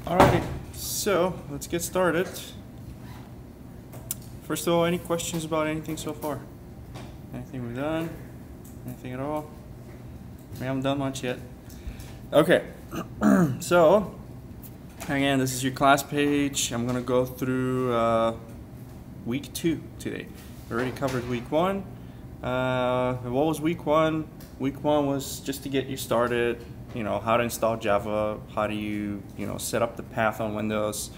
Alrighty, so let's get started. First of all, any questions about anything so far? Anything we've done? Anything at all? We haven't done much yet. Okay, so again, this is your class page. I'm going to go through week 2 today. We already covered week 1. What was week 1? Week 1 was just to get you started. You know, how to install Java, how do you set up the path on Windows.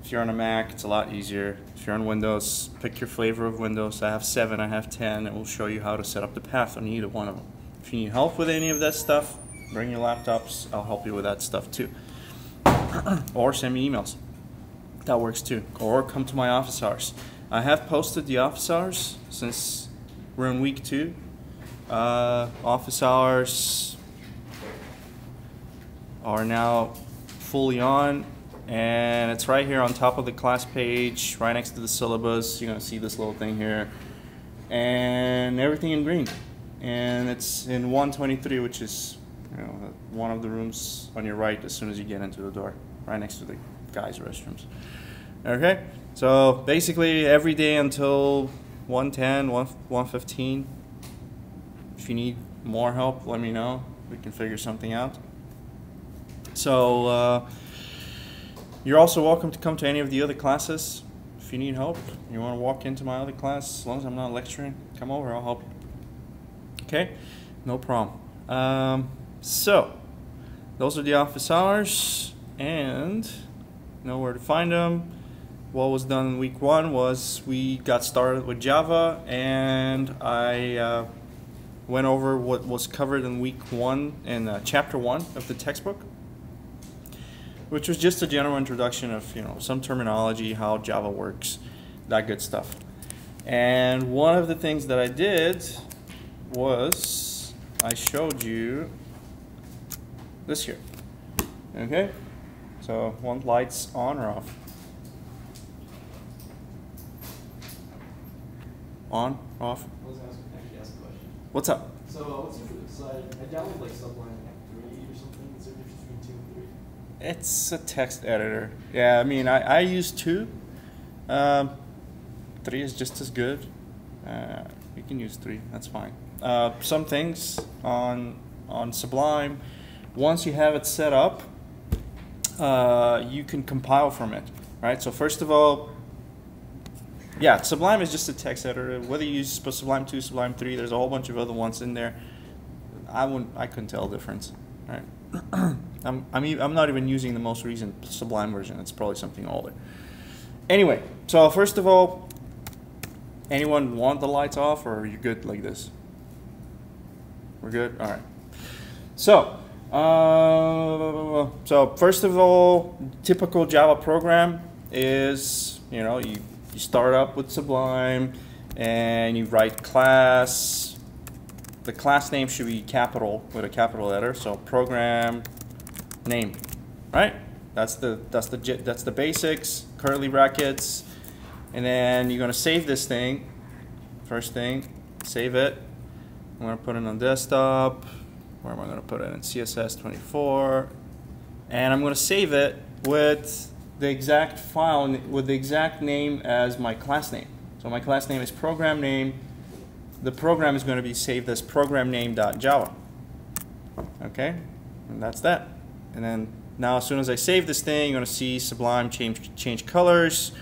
If you're on a Mac, it's a lot easier. If you're on Windows, pick your flavor of Windows. I have 7, I have 10, and we'll show you how to set up the path on either one of them. If you need help with any of that stuff, bring your laptops, I'll help you with that stuff too. Or send me emails. That works too. Or come to my office hours. I have posted the office hours since we're in week 2. Office hours are now fully on, and it's right here on top of the class page, right next to the syllabus. You're gonna see this little thing here, and everything in green. And it's in 123, which is one of the rooms on your right as soon as you get into the door, right next to the guys' restrooms. Okay, so basically every day until 110, 115. If you need more help, let me know. We can figure something out. So you're also welcome to come to any of the other classes. If you need help, you want to walk into my other class, as long as I'm not lecturing, come over, I'll help you. Okay, no problem. So those are the office hours, and know where to find them. What was done in week 1 was we got started with Java, and I went over what was covered in week 1 in chapter 1 of the textbook, which was just a general introduction of some terminology, how Java works, that good stuff. And one of the things that I did was I showed you this here. Okay, so want lights on or off? On, off. I was actually ask a question. What's up? So what's the difference? I downloaded like Sublime 3 or something. Is there a difference between 2 and 3? It's a text editor. Yeah, I mean, I use 2. 3 is just as good. You can use 3, that's fine. Some things on Sublime, once you have it set up, you can compile from it, right? So first of all, yeah, Sublime is just a text editor. Whether you use Sublime 2, Sublime 3, there's a whole bunch of other ones in there. I couldn't tell the difference, right? I'm not even using the most recent Sublime version. It's probably something older. Anyway, so first of all, anyone want the lights off, or are you good like this? We're good? All right. So, first of all, typical Java program is, you start up with Sublime and you write class. The class name should be capital with a capital letter, so program name, right? That's the basics, curly brackets, and then you're gonna save this thing. First thing, save it. I'm gonna put it on desktop. Where am I gonna put it? In CSS 24, and I'm gonna save it with the exact file with the exact name as my class name. So my class name is program name. The program is going to be saved as program name.java. Okay, and that's that. And then now as soon as I save this thing, you're going to see Sublime change colors.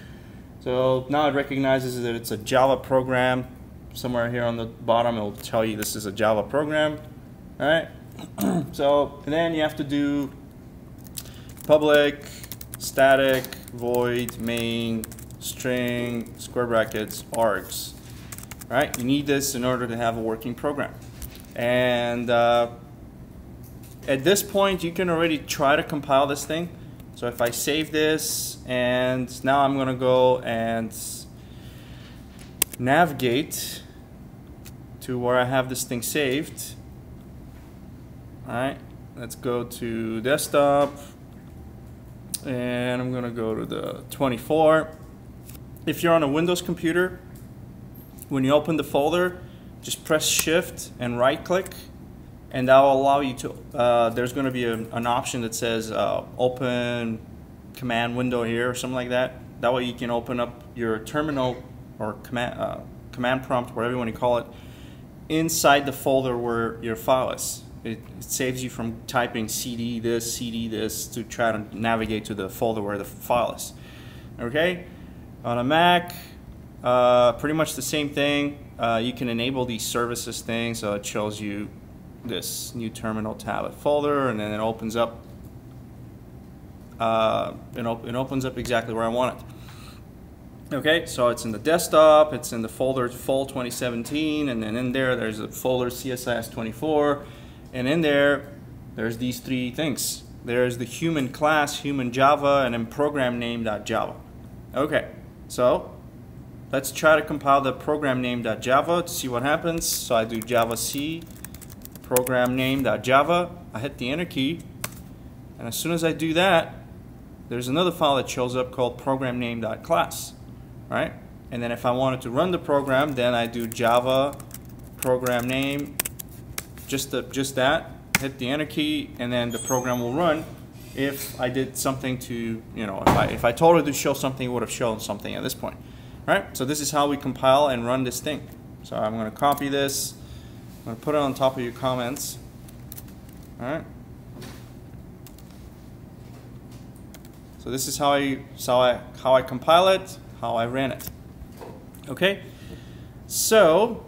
So now it recognizes that it's a Java program. Somewhere here on the bottom it will tell you this is a Java program. All right. So and then you have to do public static void main string square brackets args. Right? You need this in order to have a working program. And at this point, you can already try to compile this thing. So if I save this, and now I'm going to go and navigate to where I have this thing saved. All right, let's go to desktop, and I'm going to go to the 24. If you're on a Windows computer, when you open the folder, just press Shift and right click, and that will allow you to, there's going to be an option that says open command window here or something like that. That way you can open up your terminal or command prompt, whatever you want to call it, inside the folder where your file is. It saves you from typing CD this to try to navigate to the folder where the file is. Okay? On a Mac, pretty much the same thing. You can enable these services things, so it shows you this new terminal tab folder, and then it opens up. It opens up exactly where I want it. Okay, so it's in the desktop, it's in the folder Fall 2017, and then in there's a folder CSIS24, and in there's these three things. There's the human class, human Java, and then program name.java. Okay, so let's try to compile the program name.java to see what happens. So I do Java C, program name.java, I hit the enter key, and as soon as I do that, there's another file that shows up called program name.class. Right? And then if I wanted to run the program, then I do Java program name, just that, hit the enter key, and then the program will run. If I did something to, if I told it to show something, it would have shown something at this point. Right? So this is how we compile and run this thing. So I'm going to copy this, I'm going to put it on top of your comments. All right? So this is how I compile it, how I ran it. Okay, so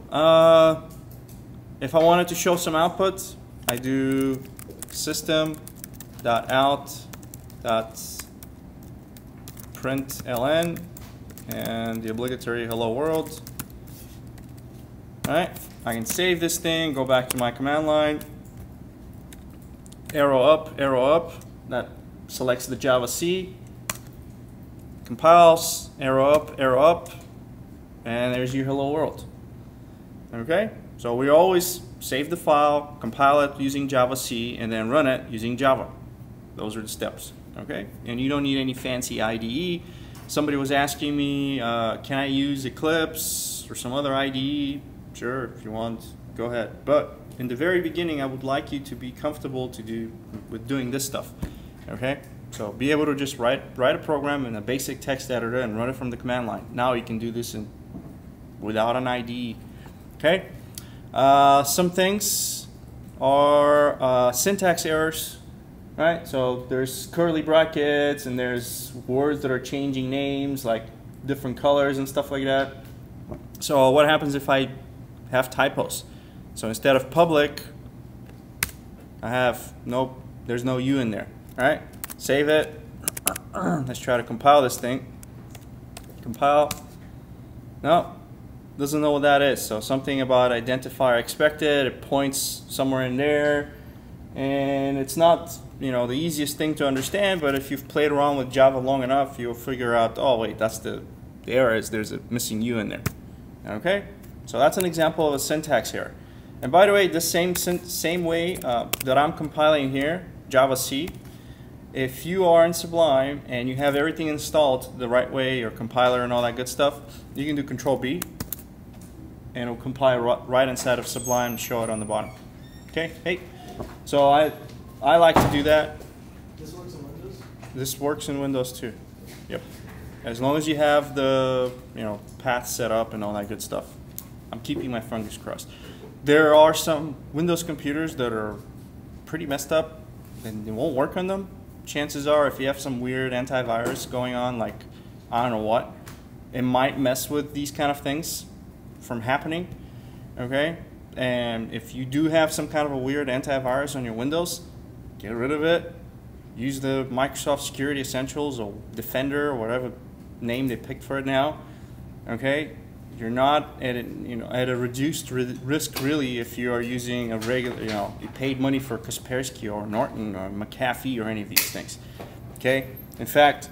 if I wanted to show some output, I do system.out.println and the obligatory hello world. All right, I can save this thing, go back to my command line, arrow up, that selects the Java C, compiles, arrow up, and there's your hello world. Okay, so we always save the file, compile it using Java C, and then run it using Java. Those are the steps. Okay, and you don't need any fancy IDE. Somebody was asking me, can I use Eclipse or some other IDE? Sure, if you want, go ahead. But in the very beginning, I would like you to be comfortable with doing this stuff. Okay. So be able to just write a program in a basic text editor and run it from the command line. Now you can do this without an IDE. Okay. Some things are syntax errors, right? So there's curly brackets and there's words that are changing names, like different colors and stuff like that. So what happens if I have typos? So instead of public, I have there's no U in there. All right. Save it. Let's try to compile this thing. Compile. No, doesn't know what that is. So something about identifier expected. It points somewhere in there, and it's not the easiest thing to understand. But if you've played around with Java long enough, you'll figure out. Oh wait, that's the error is there's a missing U in there. Okay, so that's an example of a syntax error. And by the way, the same way that I'm compiling here, Java C. If you are in Sublime and you have everything installed the right way, your compiler and all that good stuff, you can do Control B, and it'll compile right inside of Sublime and show it on the bottom. Okay, hey. So I like to do that. This works in Windows? This works in Windows too. Yep. As long as you have the path set up and all that good stuff. I'm keeping my fingers crossed. There are some Windows computers that are pretty messed up and it won't work on them. Chances are, if you have some weird antivirus going on, like I don't know what, it might mess with these kind of things from happening. Okay, and if you do have some kind of a weird antivirus on your Windows, get rid of it. Use the Microsoft Security Essentials or Defender or whatever name they picked for it now. Okay, you're not at a reduced risk really if you are using a regular, you paid money for Kaspersky or Norton or McAfee or any of these things. Okay, in fact,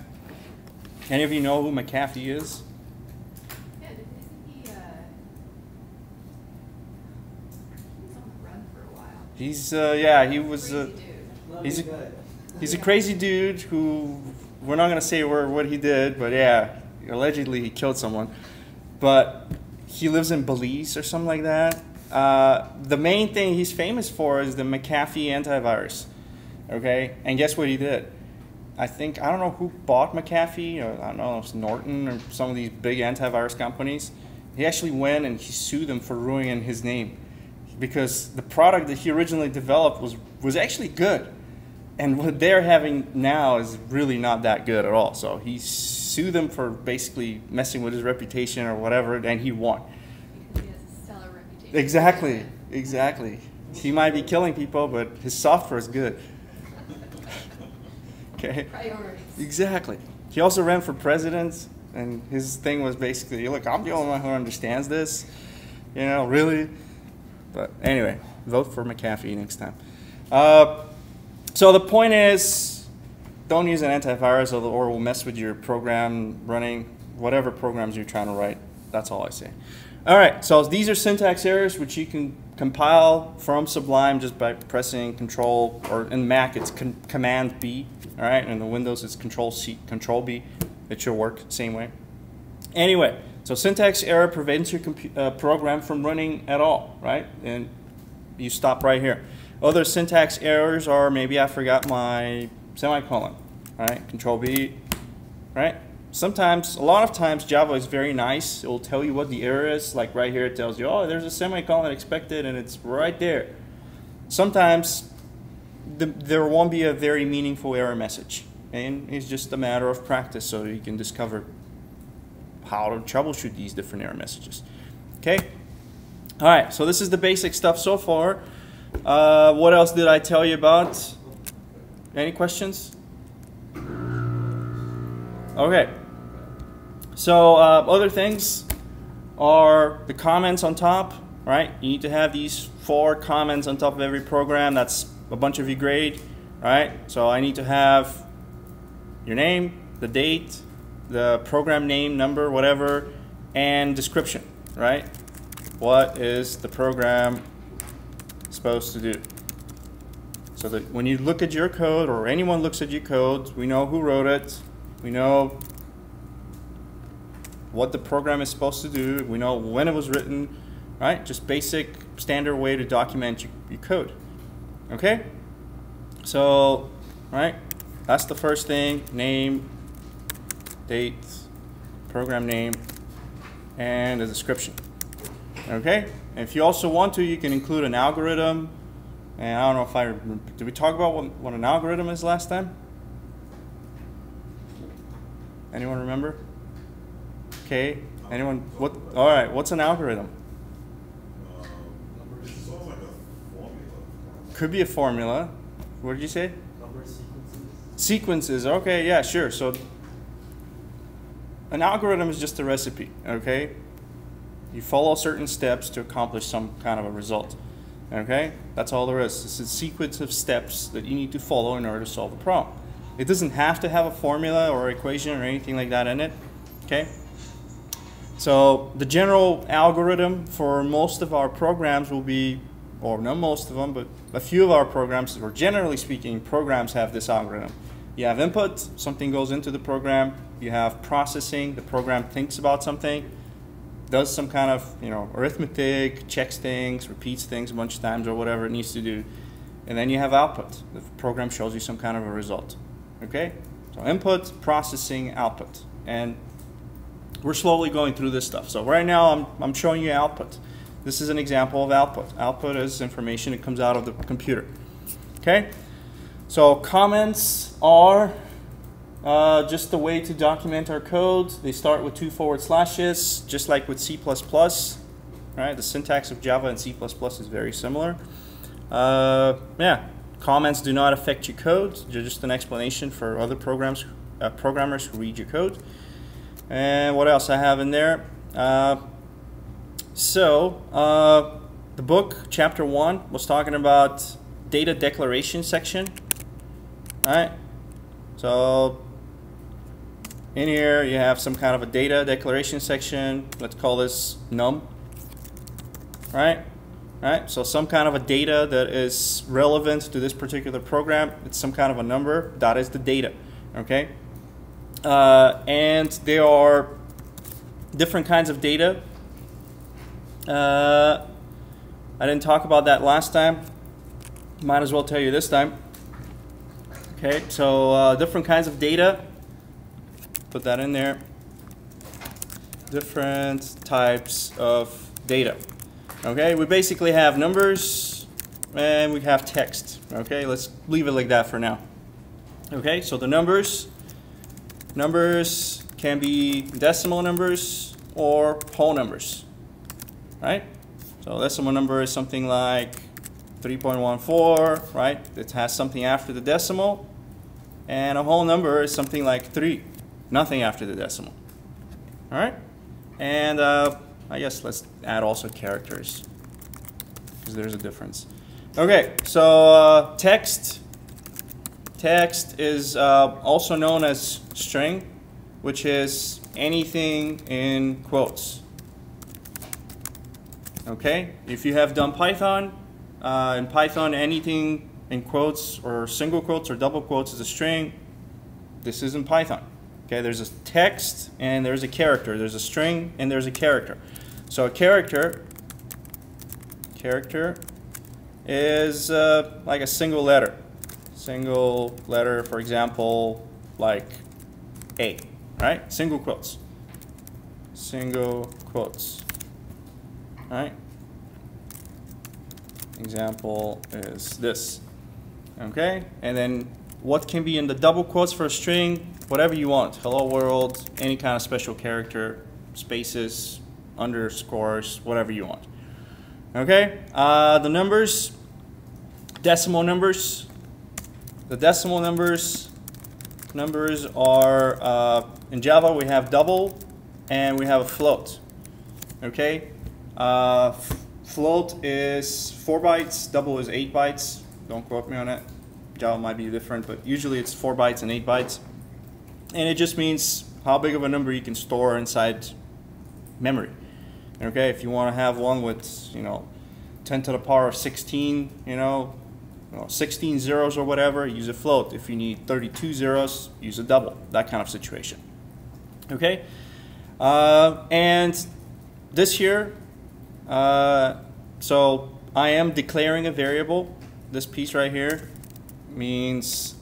any of you know who McAfee is? Yeah, isn't he, he's on the run for a while. He's yeah, he was Crazy dude. he's a crazy dude who we're not gonna say what he did, but yeah, allegedly he killed someone. But he lives in Belize or something like that. The main thing he's famous for is the McAfee antivirus. Okay, and guess what he did? I don't know who bought McAfee, or I don't know, it's Norton or some of these big antivirus companies. He actually went and he sued them for ruining his name because the product that he originally developed was actually good. And what they're having now is really not that good at all. So he sued them for basically messing with his reputation or whatever, and he won. Because he has a stellar reputation. Exactly, exactly. He might be killing people, but his software is good. Okay. Priorities. Exactly. He also ran for president, and his thing was basically, look, I'm the only one who understands this. You know, really? But anyway, vote for McAfee next time. So the point is, don't use an antivirus or it will mess with your program running, whatever programs you're trying to write. That's all I say. All right, so these are syntax errors which you can compile from Sublime just by pressing Control, or in Mac it's Command B, all right, and in the Windows it's Control C, Control B. It should work same way. Anyway, so syntax error prevents your program from running at all, right? And you stop right here. Other syntax errors are maybe I forgot my semicolon, right? Control B, right? Sometimes, a lot of times Java is very nice. It will tell you what the error is. Like right here it tells you, oh, there's a semicolon expected and it's right there. Sometimes there won't be a very meaningful error message. And it's just a matter of practice so you can discover how to troubleshoot these different error messages. Okay? All right, so this is the basic stuff so far. What else did I tell you about? Any questions? Okay. So other things are the comments on top, right? You need to have these 4 comments on top of every program. That's a bunch of your grade, right? So I need to have your name, the date, the program name, number, whatever, and description, right? What is the program supposed to do? So that when you look at your code, or anyone looks at your code, we know who wrote it, we know what the program is supposed to do, we know when it was written, right? Just basic standard way to document your code. Okay? So, right, that's the first thing, name, date, program name, and a description. Okay? And if you also want to, you can include an algorithm. And I don't know if I, did we talk about what an algorithm is last time? Anyone remember? Okay. Anyone, what, all right, what's an algorithm? It's sort of like a formula. Could be a formula. What did you say? Number sequences. Sequences, okay, yeah, sure. So an algorithm is just a recipe, okay? You follow certain steps to accomplish some kind of a result, okay? That's all there is. It's a sequence of steps that you need to follow in order to solve a problem. It doesn't have to have a formula or equation or anything like that in it, okay? So the general algorithm for most of our programs will be, or not most of them, but a few of our programs, or generally speaking, programs have this algorithm. You have input, something goes into the program. You have processing, the program thinks about something, does some kind of, arithmetic, checks things, repeats things a bunch of times or whatever it needs to do. And then you have output. The program shows you some kind of a result. Okay? So input, processing, output. And we're slowly going through this stuff. So right now I'm showing you output. This is an example of output. Output is information that comes out of the computer. Okay? So comments are just a way to document our code. They start with 2 forward slashes, just like with C++. Right? The syntax of Java and C++ is very similar. Yeah, comments do not affect your code. They're just an explanation for other programmers who read your code. And what else I have in there? The book, chapter 1, was talking about data declaration section. All right? So in here you have some kind of a data declaration section. Let's call this num. Right? Right? So some kind of a data that is relevant to this particular program. It's some kind of a number. That is the data. Okay? And there are different kinds of data. I didn't talk about that last time. Might as well tell you this time. Okay, so different kinds of data. Put that in there. Different types of data. Okay, we basically have numbers and we have text. Okay, let's leave it like that for now. Okay, so the numbers can be decimal numbers or whole numbers, right? So decimal number is something like 3.14, right? It has something after the decimal, and a whole number is something like 3, nothing after the decimal. All right, and I guess let's add also characters because there's a difference. Okay, so text is also known as string, which is anything in quotes. Okay, if you have done Python, in Python anything in quotes or single quotes or double quotes is a string. This is in Python. Okay, there's a text and there's a character. There's a string and there's a character. So a character is like a single letter. Single letter, for example, like A, right? Single quotes. Single quotes. All right. Example is this. Okay, and then what can be in the double quotes for a string? Whatever you want. Hello world, any kind of special character, spaces, underscores, whatever you want. Okay, the numbers, decimal numbers. The decimal numbers are, in Java we have double and we have a float. Okay, float is 4 bytes, double is 8 bytes. Don't quote me on it. Java might be different, but usually it's 4 bytes and 8 bytes. And it just means how big of a number you can store inside memory. Okay, if you want to have one with, 10 to the power of 16, 16 zeros or whatever, use a float. If you need 32 zeros, use a double. That kind of situation. Okay, and this here, so I am declaring a variable. This piece right here means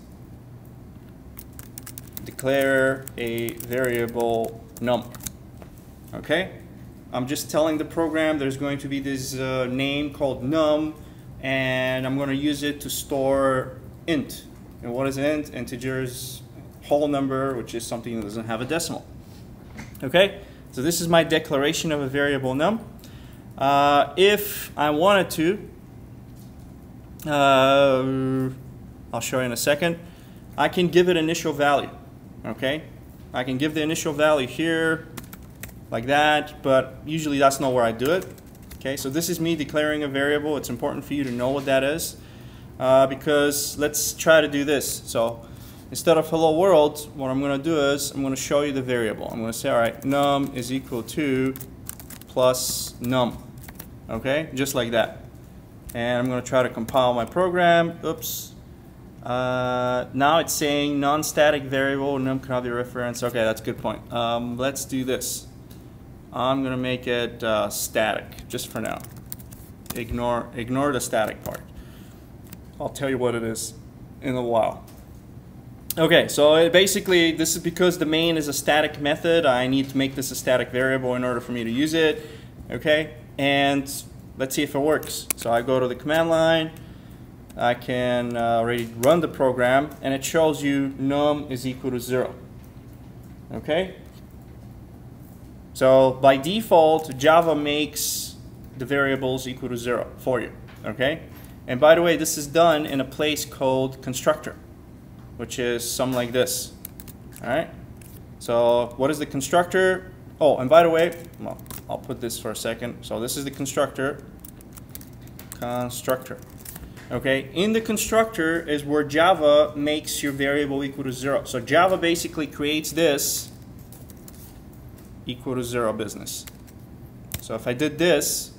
declare a variable num. Okay, I'm just telling the program there's going to be this name called num, and I'm going to use it to store int. And what is int? Integers, whole number, which is something that doesn't have a decimal. Okay, so this is my declaration of a variable num. If I wanted to, I'll show you in a second, I can give it initial value. Okay, I can give the initial value here like that, but usually that's not where I do it. Okay, so this is me declaring a variable. It's important for you to know what that is, because let's try to do this. So instead of hello world, what I'm going to do is I'm going to show you the variable. I'm going to say, all right, num is equal to plus num. Okay, just like that. And I'm going to try to compile my program. Oops. Now it's saying non-static variable, num cannot be referenced. Okay, that's a good point. Let's do this. I'm going to make it static, just for now. Ignore the static part. I'll tell you what it is in a while. Okay, so basically this is because the main is a static method. I need to make this a static variable in order for me to use it. Okay, and let's see if it works. So I go to the command line. I can already run the program, and it shows you num is equal to 0. Okay? So by default, Java makes the variables equal to 0 for you. Okay? And by the way, this is done in a place called constructor, which is something like this. Alright? So what is the constructor? Oh, and by the way, well, I'll put this for a second. So this is the constructor. Constructor. Okay, in the constructor is where Java makes your variable equal to 0. So Java basically creates this equal to 0 business. So if I did this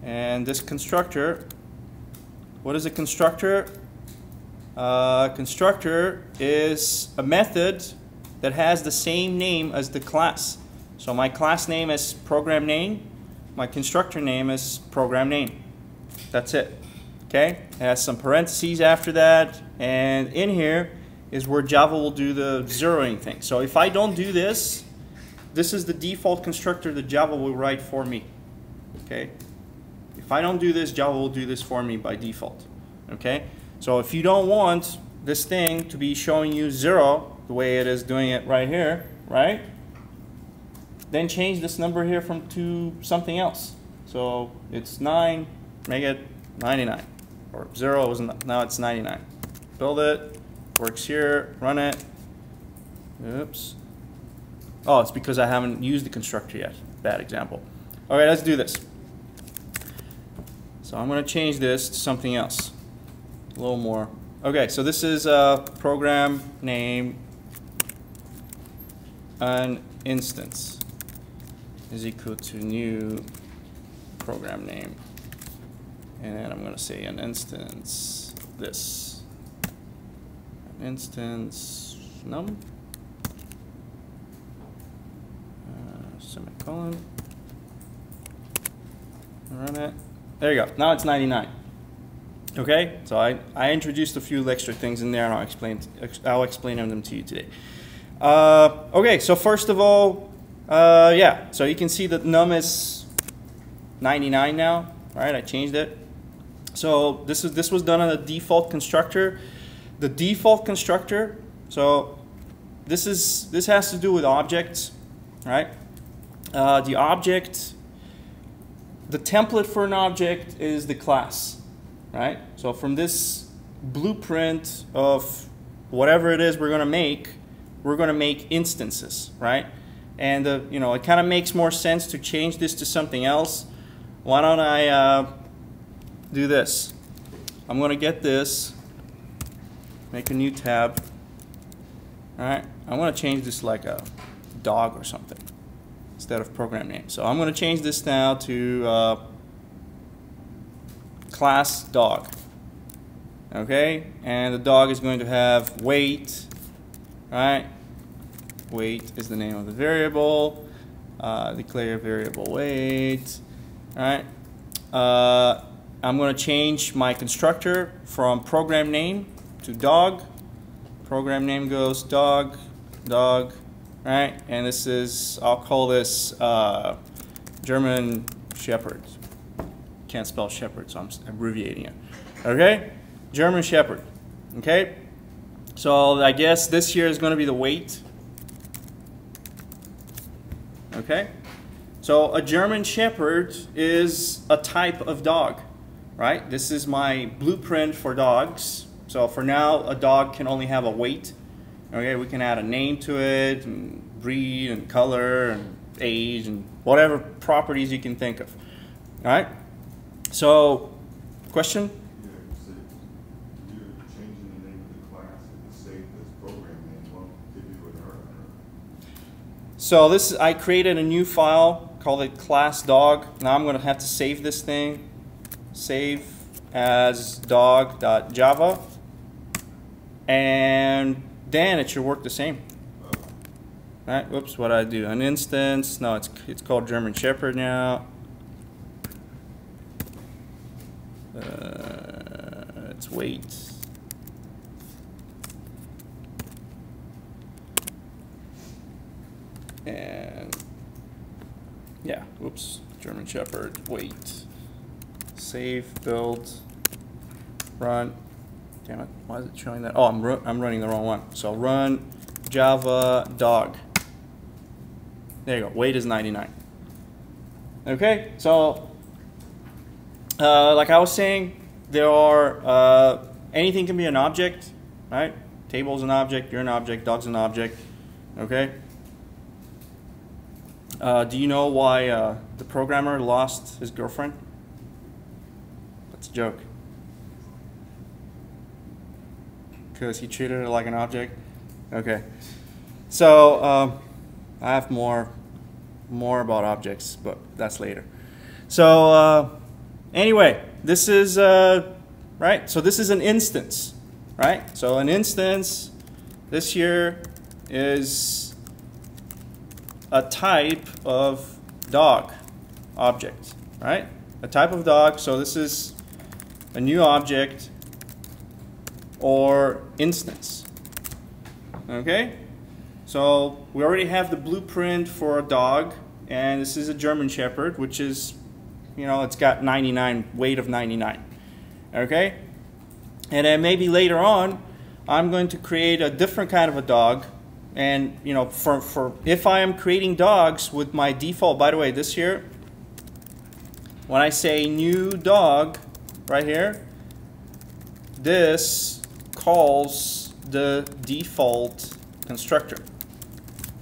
and this constructor, what is a constructor? Constructor is a method that has the same name as the class. So my class name is program name, my constructor name is program name. That's it. Okay, it has some parentheses after that, and in here is where Java will do the zeroing thing. So if I don't do this, this is the default constructor that Java will write for me. Okay? If I don't do this, Java will do this for me by default. Okay? So if you don't want this thing to be showing you 0, the way it is doing it right here, right? Then change this number here from to something else. So it's 9, make it 99. Or 0 wasn't, now it's 99. Build it, works here, run it. Oops. Oh, it's because I haven't used the constructor yet. Bad example. Okay, let's do this. So I'm going to change this to something else. A little more. Okay, so this is a program name, an instance is equal to new program name. And then I'm going to say an instance this. An instance num. Semicolon. Run it. There you go. Now it's 99. Okay, so I introduced a few extra things in there, and I'll explain them to you today. Okay, so first of all, yeah, so you can see that num is 99 now. Right, I changed it. So this was done on the default constructor. The default constructor. So this has to do with objects, right? The object, the template for an object is the class, right? So from this blueprint of whatever it is we're going to make instances, right? And you know, it kind of makes more sense to change this to something else. Why don't I do this? I'm going to get this, make a new tab. All right, I want to change this like a dog or something instead of program name. So I'm going to change this now to class dog. Okay, and the dog is going to have weight. Right, weight is the name of the variable. Declare variable weight. All right. I'm going to change my constructor from program name to dog. Program name goes dog, dog, right? And this is, I'll call this German Shepherd. Can't spell shepherd, so I'm abbreviating it. Okay? German Shepherd. Okay? So I guess this here is going to be the weight. Okay? So a German Shepherd is a type of dog, right? This is my blueprint for dogs. So for now, a dog can only have a weight. Okay, we can add a name to it, and breed, and color, and age, and whatever properties you can think of. All right? So, question? Yeah, so you're changing the name of the class and the save this program name won't give you an error. So this, I created a new file, called it class dog. Now I'm going to have to save this thing. Save as dog.java. And then it should work the same. Right? Whoops, what did I do? An instance. No, it's called German Shepherd now. It's weight. And yeah, whoops, German Shepherd, weight. Save, build, run. Damn it, why is it showing that? Oh, I'm running the wrong one. So run Java dog. There you go, weight is 99. Okay, so like I was saying, there are, anything can be an object, right? Table's an object, you're an object, dog's an object, okay? Do you know why the programmer lost his girlfriend? That's a joke. Because he treated her like an object? Okay. So, I have more about objects, but that's later. So, anyway, this is, right? So this is an instance, right? So an instance, this here is a type of dog object, right? A type of dog, so this is a new object or instance, Okay, so we already have the blueprint for a dog, and this is a German Shepherd, which is, you know, it's got 99, weight of 99. Okay, and then maybe later on I'm going to create a different kind of a dog. And you know, for if I am creating dogs with my default, by the way, this here, when I say new dog right here, this calls the default constructor.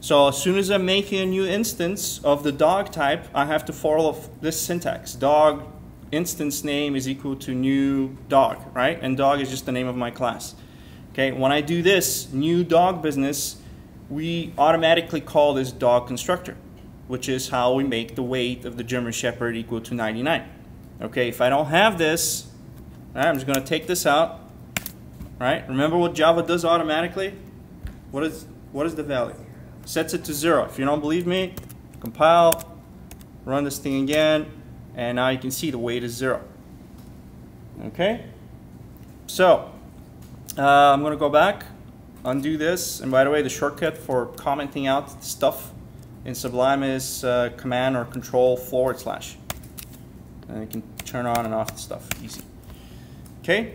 So as soon as I'm making a new instance of the dog type, I have to follow this syntax. Dog instance name is equal to new dog, right? And dog is just the name of my class. Okay, when I do this new dog business, we automatically call this dog constructor, which is how we make the weight of the German Shepherd equal to 99. Okay, if I don't have this, all right, I'm just going to take this out. Right? Remember what Java does automatically? What is the value? Sets it to 0. If you don't believe me, compile, run this thing again, and now you can see the weight is 0. Okay? So, I'm going to go back, undo this, and by the way, the shortcut for commenting out stuff in Sublime is command or control /. And you can turn on and off the stuff, easy. Okay?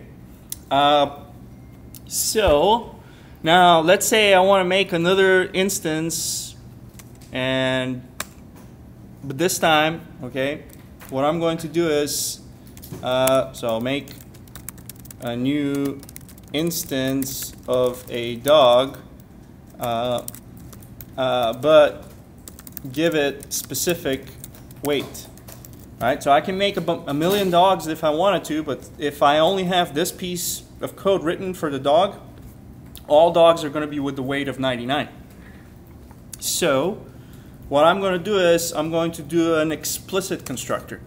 So now let's say I want to make another instance, but this time, okay, what I'm going to do is so make a new instance of a dog, but give it specific weight. Right? So I can make a million dogs if I wanted to, but if I only have this piece of code written for the dog, all dogs are going to be with the weight of 99. So what I'm going to do is I'm going to do an explicit constructor.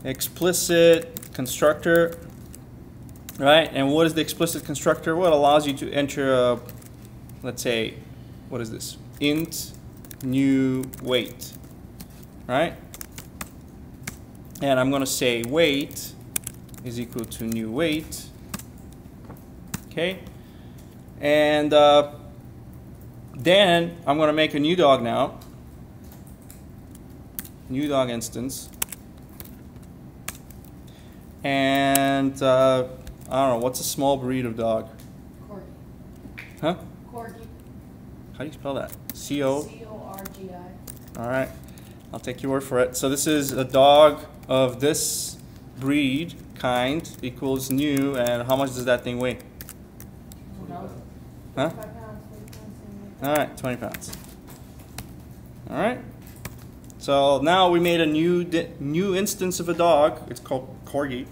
Explicit constructor, right? And what is the explicit constructor? Well, it allows you to enter a, let's say, what is this? Int new weight, right? And I'm going to say weight is equal to new weight. Okay. And then I'm going to make a new dog now. New dog instance. And I don't know, what's a small breed of dog? Corgi. Huh? Corgi. How do you spell that? C-O? C-O-R-G-I. All right. I'll take your word for it. So this is a dog of this breed kind equals new, and how much does that thing weigh? Huh? 5 pounds, 20 pounds. All right, 20 pounds. All right. So now we made a new instance of a dog. It's called Corgi,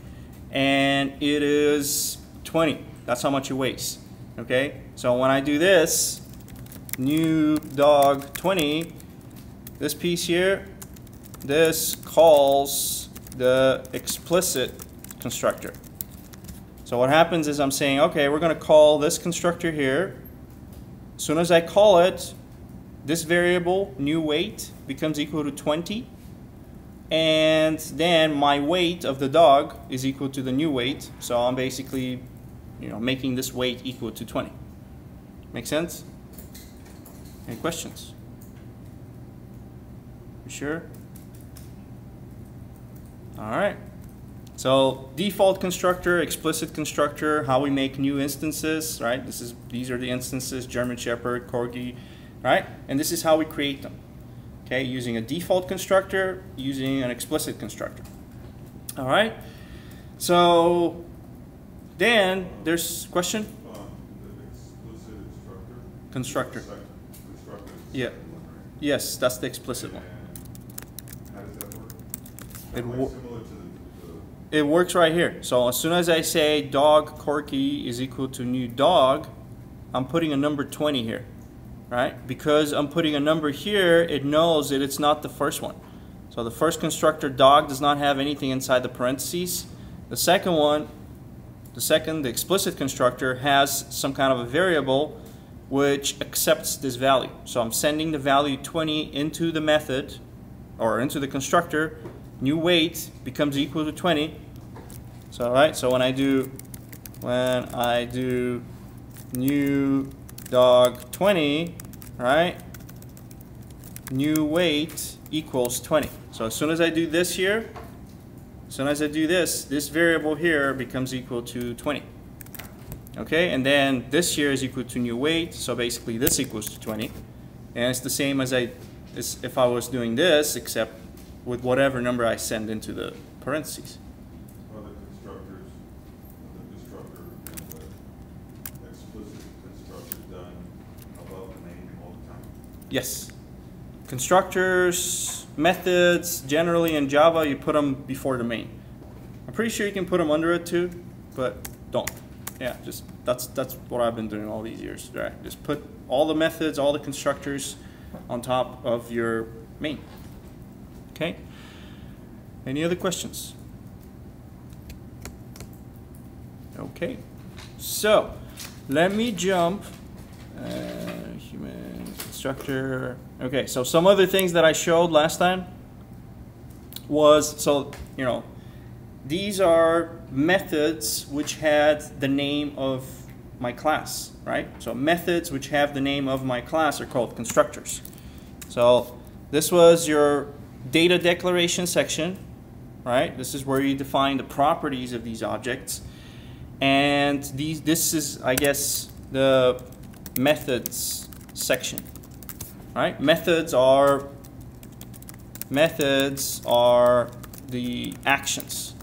and it is 20. That's how much it weighs. Okay. So when I do this, new dog 20, this piece here, this calls the explicit constructor. So what happens is I'm saying, okay, we're going to call this constructor here. As soon as I call it, this variable, new weight, becomes equal to 20. And then my weight of the dog is equal to the new weight. So I'm basically, you know, making this weight equal to 20. Make sense? Any questions? You sure? All right. So default constructor, explicit constructor, how we make new instances, right? These are the instances, German Shepherd, Corgi, right? And this is how we create them. Okay, using a default constructor, using an explicit constructor. All right. So then there's question? The explicit constructor. Constructor. Constructor is the Yeah. second one, right? Yes, that's the explicit one. And how does that work? It Kinda wo- similar to the It works right here. So as soon as I say dog Corgi is equal to new dog, I'm putting a number 20 here, right? Because I'm putting a number here, it knows that it's not the first one. So the first constructor dog does not have anything inside the parentheses. The second one, the explicit constructor has some kind of a variable which accepts this value. So I'm sending the value 20 into the method or into the constructor. New weight becomes equal to 20. So right, so when I do new dog 20, right? New weight equals 20. So as soon as I do this here, as soon as I do this, this variable here becomes equal to 20. Okay, and then this here is equal to new weight, so basically this equals to 20. And it's the same as if I was doing this, except with whatever number I send into the parentheses. Are the constructors, the constructor and the explicit constructor done above the name all the time? Yes. Constructors, methods, generally in Java, you put them before the main. I'm pretty sure you can put them under it too, but don't. Yeah, just that's what I've been doing all these years. Right? Just put all the methods, all the constructors on top of your main. Okay? Any other questions? Okay. So, let me jump. Human constructor. Okay, so some other things that I showed last time was, so, you know, these are methods which had the name of my class, right? So methods which have the name of my class are called constructors. So this was your data declaration section, right? This is where you define the properties of these objects. And this is, I guess, the methods section, right? Methods are the actions,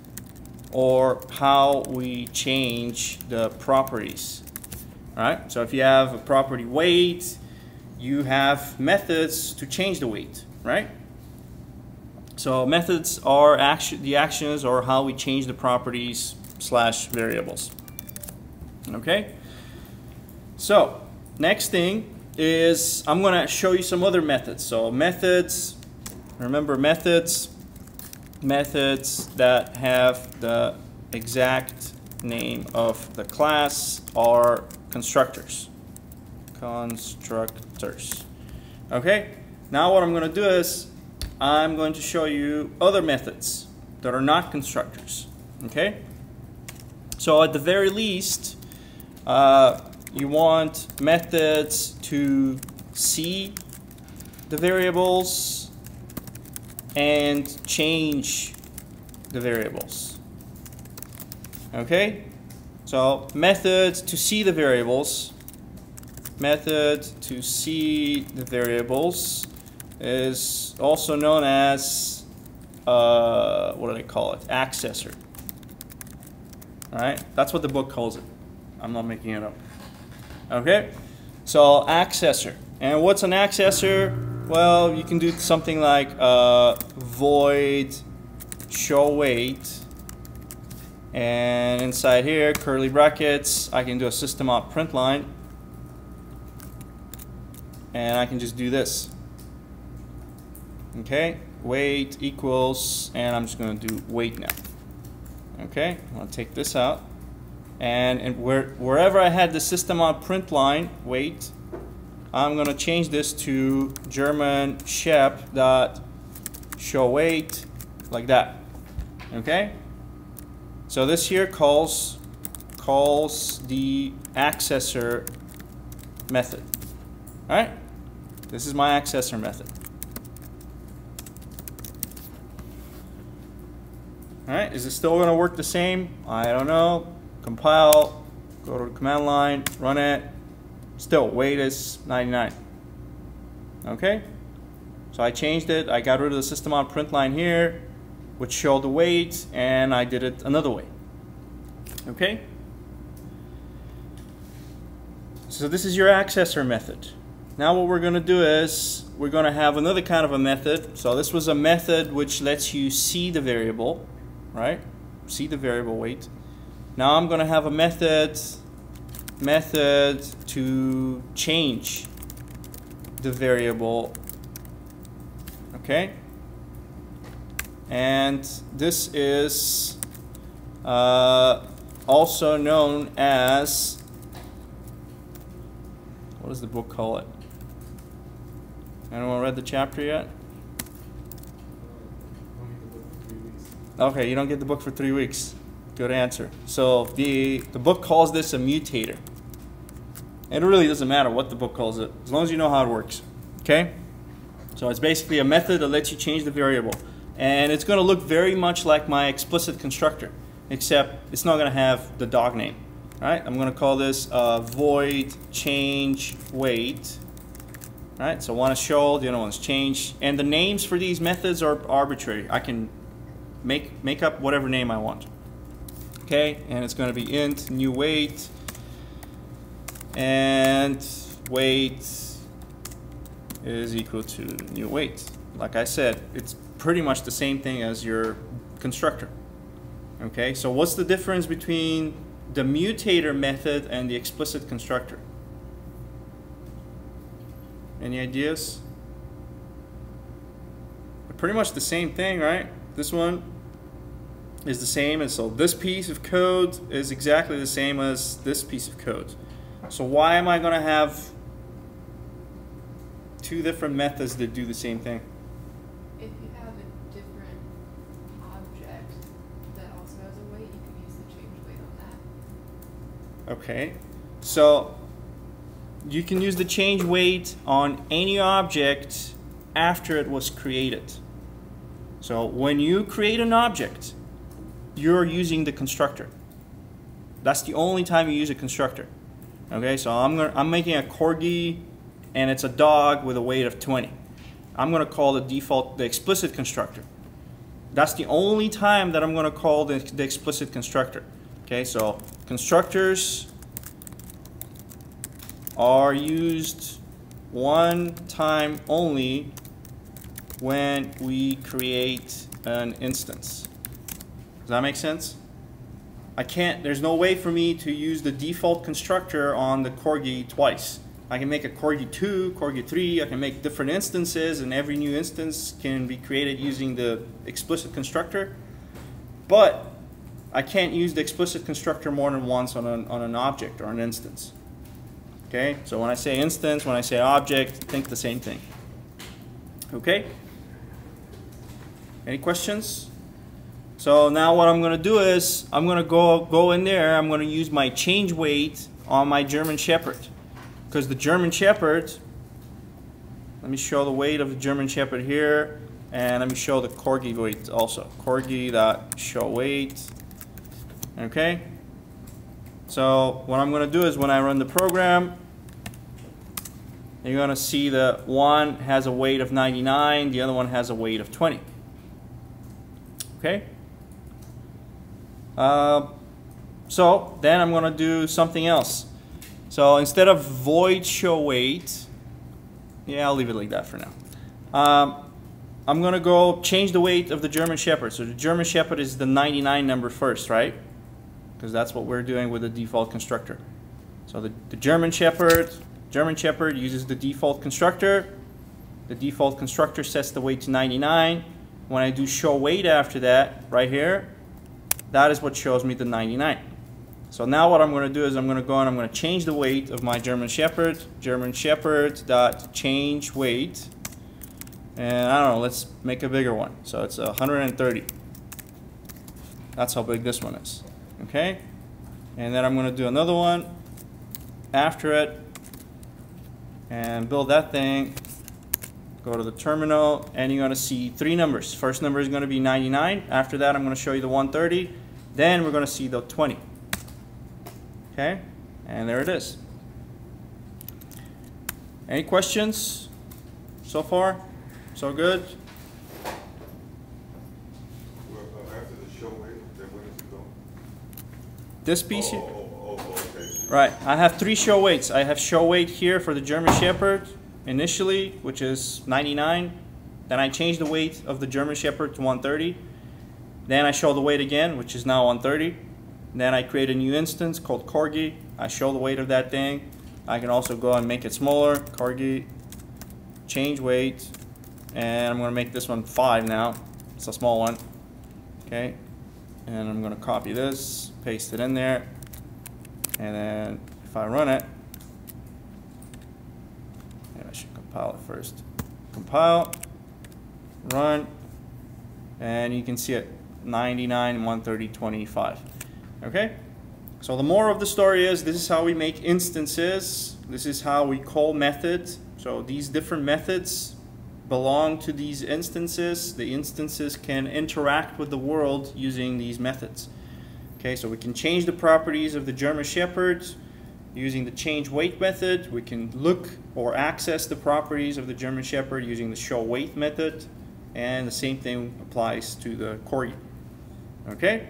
or how we change the properties. All right? So if you have a property weight, you have methods to change the weight, right? So methods are the actions or how we change the properties / variables. Okay? So next thing is I'm going to show you some other methods. So methods, remember methods that have the exact name of the class are constructors. Okay, now what I'm going to do is I'm going to show you other methods that are not constructors. Okay, so at the very least you want methods to see the variables and change the variables. Okay? So methods to see the variables. Method to see the variables is also known as what do they call it? Accessor. Alright? That's what the book calls it. I'm not making it up. Okay? So accessor. And what's an accessor? Well, you can do something like void show weight, and inside here, curly brackets, I can do a system out print line, and I can just do this. Okay, weight equals, and I'm just going to do weight now. Okay, I'm going to take this out, and wherever I had the system out print line, weight, I'm going to change this to German shep dot show weight, like that. Okay? So this here calls the accessor method. Alright? This is my accessor method. Alright, is it still going to work the same? I don't know. Compile, go to the command line, run it. Still, weight is 99. Okay? So I changed it. I got rid of the system out print line here, which showed the weight, and I did it another way. Okay? So this is your accessor method. Now what we're going to do is we're going to have another kind of a method. So this was a method which lets you see the variable, right? See the variable weight. Now I'm going to have a method to change the variable. Okay? And this is also known as, what does the book call it? Anyone read the chapter yet? Okay, you don't get the book for 3 weeks. Good answer. So the book calls this a mutator. It really doesn't matter what the book calls it, as long as you know how it works. Okay? So it's basically a method that lets you change the variable. And it's going to look very much like my explicit constructor, except it's not going to have the dog name. All right? I'm going to call this void change weight. All right? So one is show, the other one is change. And the names for these methods are arbitrary. I can make up whatever name I want. Okay? And it's going to be int new weight. And weight is equal to new weight. Like I said, it's pretty much the same thing as your constructor. Okay, so what's the difference between the mutator method and the explicit constructor? Any ideas? They're pretty much the same thing, right? This one is the same, and so this piece of code is exactly the same as this piece of code. So why am I going to have two different methods that do the same thing? If you have a different object that also has a weight, you can use the change weight on that. Okay, so you can use the change weight on any object after it was created. So when you create an object, you're using the constructor. That's the only time you use a constructor. Okay, so I'm making a corgi, and it's a dog with a weight of 20. I'm going to call the explicit constructor. That's the only time that I'm going to call the explicit constructor. Okay, so constructors are used one time only when we create an instance. Does that make sense? There's no way for me to use the default constructor on the corgi twice. I can make a corgi 2, corgi 3, I can make different instances, and every new instance can be created using the explicit constructor. But I can't use the explicit constructor more than once on an object or an instance. Okay, so when I say instance, when I say object, think the same thing. Okay? Any questions? So now what I'm going to do is I'm going to go in there. I'm going to use my change weight on my German Shepherd, because the German Shepherd, let me show the weight of the German Shepherd here, and let me show the corgi weight also. Corgi.show weight. Okay. So what I'm going to do is when I run the program, you're going to see that one has a weight of 99, the other one has a weight of 20. Okay. So then I'm going to do something else. So instead of void show weight, yeah, I'll leave it like that for now. I'm going to go change the weight of the German Shepherd. So the German Shepherd is the 99 number first, right? Because that's what we're doing with the default constructor. So the German Shepherd uses the default constructor. The default constructor sets the weight to 99. When I do show weight after that, right here, that is what shows me the 99. So now what I'm going to do is I'm going to go and I'm going to change the weight of my German Shepherd. German Shepherd dot change weight, and I don't know, let's make a bigger one. So it's 130. That's how big this one is. Okay, and then I'm going to do another one after it and build that thing. Go to the terminal, and you're going to see three numbers. First number is going to be 99. After that, I'm going to show you the 130. Then we're going to see the 20. Okay, and there it is. Any questions so far? So good? Well, after the show weight, then where does it go? This piece here? Okay. Right, I have three show weights. I have show weight here for the German Shepherd initially, which is 99. Then I change the weight of the German Shepherd to 130. Then I show the weight again, which is now 130. Then I create a new instance called corgi. I show the weight of that thing. I can also go and make it smaller. Corgi, change weight, and I'm going to make this one 5 now. It's a small one. Okay, and I'm going to copy this, paste it in there, and then if I run it, I should compile it first. Compile, run, and you can see it 99, 130, 25. Okay, so the moral of the story is this is how we make instances This is how we call methods. So these different methods belong to these instances. The instances can interact with the world using these methods. Okay, so we can change the properties of the German Shepherd using the change weight method. We can look or access the properties of the German Shepherd using the show weight method, and the same thing applies to the corgi. Okay,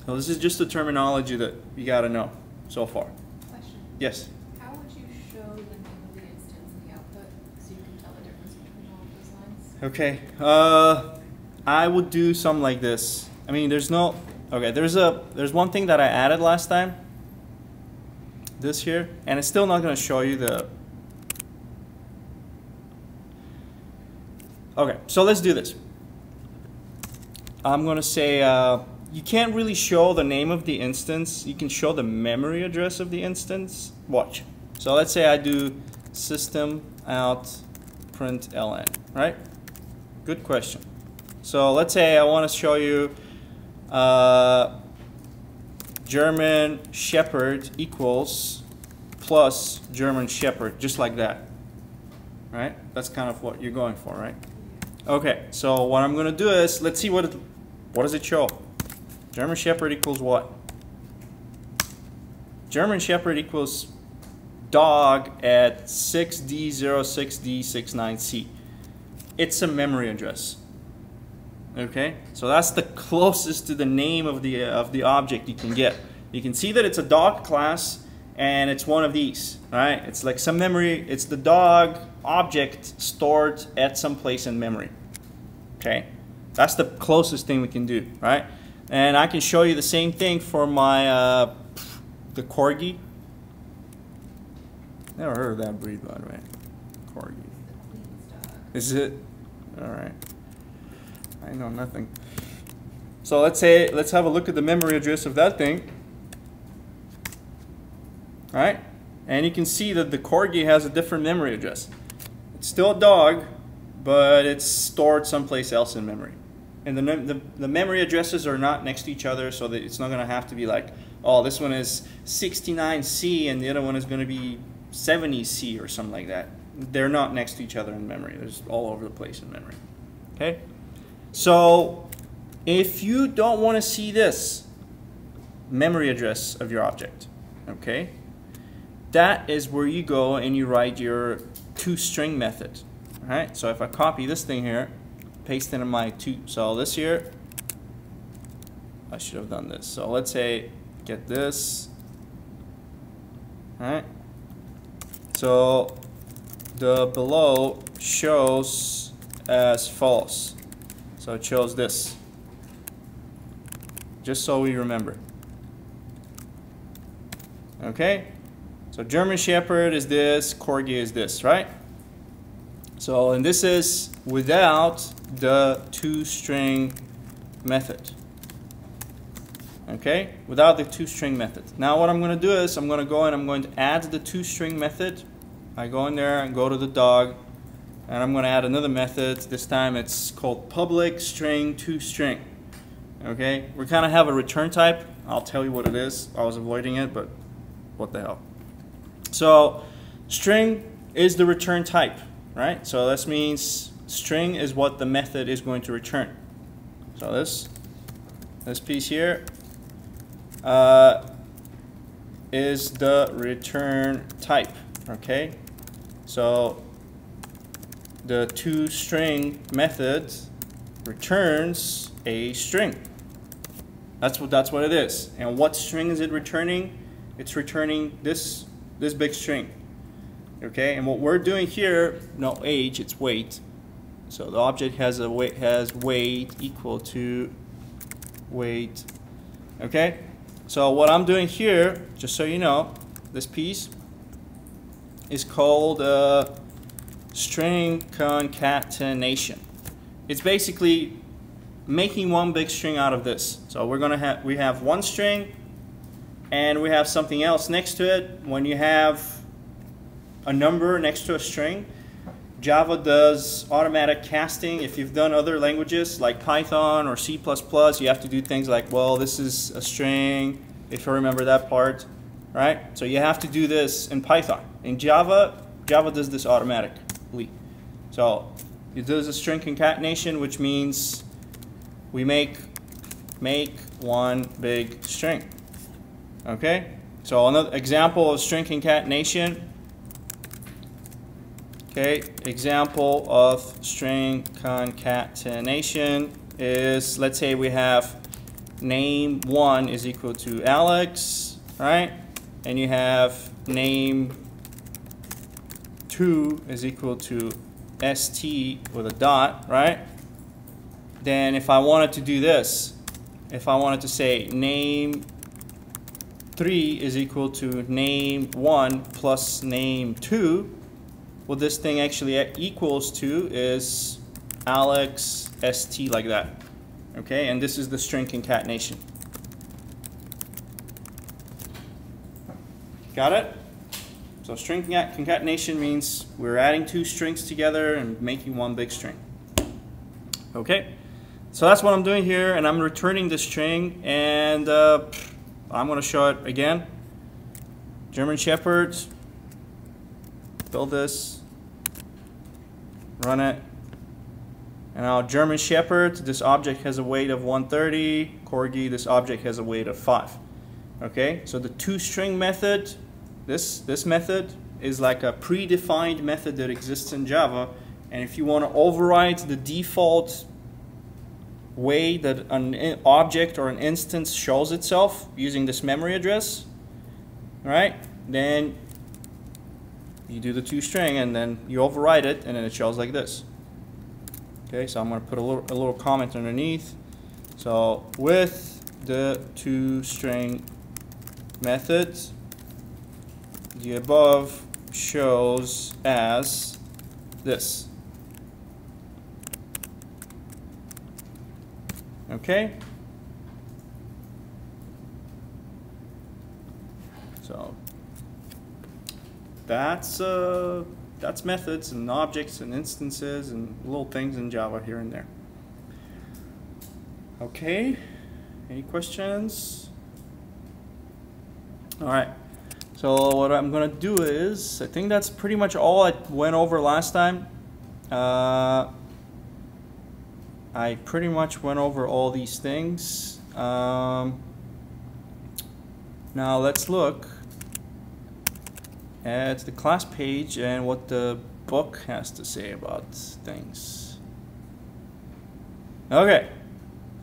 so this is just the terminology that you got to know so far. Question. Yes. How would you show the name of the instance in the output so you can tell the difference between all of those lines? Okay, I would do something like this. I mean, there's no, okay, there's one thing that I added last time, this here, and it's still not going to show you the, okay, so let's do this. I'm going to say, you can't really show the name of the instance, you can show the memory address of the instance. Watch. So let's say I do system out println, right? Good question. So let's say I want to show you German Shepherd equals plus German Shepherd, just like that. Right? That's kind of what you're going for, right? Okay, so what I'm going to do is, let's see what does it show. German Shepherd equals what? German Shepherd equals dog at 6D06D69C. It's a memory address. Okay, so that's the closest to the name of the object you can get. You can see that it's a dog class and it's one of these, right? It's like some memory, it's the dog object stored at some place in memory. Okay, that's the closest thing we can do, right? And I can show you the same thing for my the corgi. Never heard of that breed, by the way. Corgi. Is it? All right. I know nothing. So let's have a look at the memory address of that thing. All right, and you can see that the corgi has a different memory address. It's still a dog, but it's stored someplace else in memory. And the memory addresses are not next to each other, so that it's not going to have to be like, oh, this one is 69C and the other one is going to be 70C or something like that. They're not next to each other in memory. They're just all over the place in memory. Okay? So if you don't want to see this memory address of your object, okay, that is where you go and you write your toString method. All right, so if I copy this thing here, paste it in my so this here, I should have done this. So let's say get this. All right, so the below shows as false. So it shows this, just so we remember. Okay, so German Shepherd is this, corgi is this, right? So, and this is without the toString method. Okay, without the toString method. Now what I'm going to do is I'm going to go and I'm going to add the toString method. I go in there and go to the dog. And I'm going to add another method. This time it's called public string toString. Okay, we kind of have a return type. I'll tell you what it is. I was avoiding it, but what the hell. So string is the return type, right? So this means string is what the method is going to return. So this piece here is the return type. Okay, so the toString method returns a string. That's what it is. And what string is it returning? It's returning this big string. Okay, and what we're doing here, no age, it's weight. So the object has weight equal to weight. Okay, so what I'm doing here, just so you know, this piece is called string concatenation. It's basically making one big string out of this. So we have one string and we have something else next to it. When you have a number next to a string, Java does automatic casting. If you've done other languages like Python or C++, you have to do things like, well, this is a string, if you remember that part, right? So you have to do this in Python. In Java, Java does this automatically. So it does a string concatenation, which means we make one big string. Okay? So another example of string concatenation. Okay, example of string concatenation is, let's say we have name1 is equal to Alex, right? And you have name2 is equal to ST with a dot, right? Then if I wanted to do this, if I wanted to say name3 is equal to name1 plus name2, what this thing actually equals to is Alex ST, like that. Okay, and this is the string concatenation. Got it? So string concatenation means we're adding two strings together and making one big string. Okay, so that's what I'm doing here, and I'm returning the string, and I'm going to show it again. German Shepherd, build this, run it. And now German Shepherd, this object has a weight of 130. Corgi, this object has a weight of 5. Okay, so the toString method, this method is like a predefined method that exists in Java. And if you want to override the default way that an object or an instance shows itself using this memory address, right, then you do the toString and then you override it, and then it shows like this. Okay, so I'm going to put a little comment underneath. So with the toString method, the above shows as this. Okay. So that's methods and objects and instances and little things in Java here and there. Okay, any questions? All right, so what I'm gonna do is, I think that's pretty much all I went over last time. I pretty much went over all these things. Now let's look at the class page and what the book has to say about things. Okay,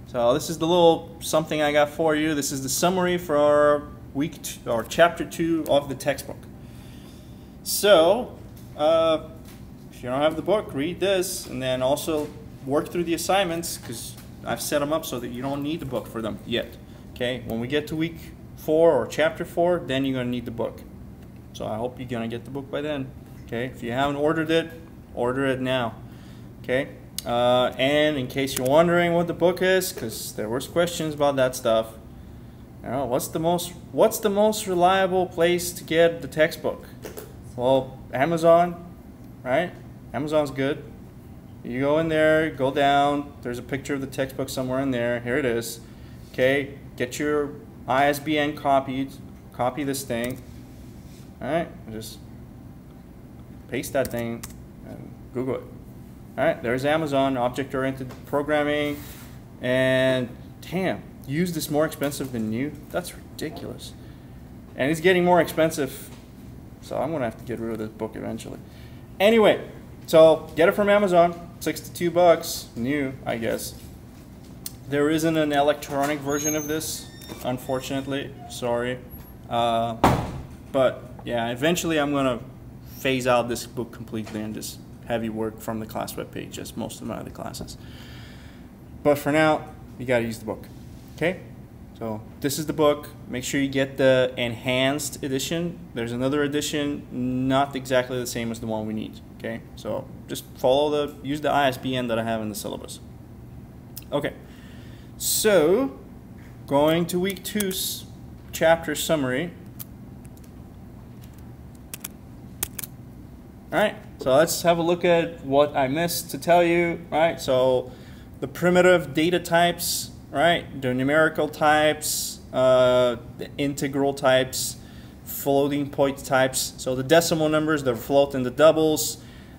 so this is the little something I got for you. This is the summary for week 2, or chapter 2 of the textbook. So if you don't have the book, read this, and then also work through the assignments, because I've set them up so that you don't need the book for them yet. Okay, when we get to week 4 or chapter 4, then you're going to need the book. So I hope you're going to get the book by then. Okay, if you haven't ordered it, order it now. Okay, and in case you're wondering what the book is, because there was questions about that stuff, you know, what's the most reliable place to get the textbook? Well, Amazon, right? Amazon's good. You go in there, go down, there's a picture of the textbook somewhere in there. Here it is. Okay, get your ISBN copied, copy this thing. Alright, just paste that thing and Google it. Alright, there's Amazon, object-oriented programming, and damn, used is more expensive than new? That's ridiculous. And it's getting more expensive, so I'm gonna have to get rid of this book eventually. Anyway, so get it from Amazon, $62, new, I guess. There isn't an electronic version of this, unfortunately, sorry. But yeah, eventually I'm going to phase out this book completely and just have you work from the class webpage as most of my other classes. But for now, you got to use the book. Okay? So this is the book. Make sure you get the enhanced edition. There's another edition, not exactly the same as the one we need. Okay? So just use the ISBN that I have in the syllabus. Okay. So going to week 2's chapter summary. Alright, so let's have a look at what I missed to tell you. Right, so the primitive data types, right, the numerical types, the integral types, floating point types. So the decimal numbers, the float and the doubles.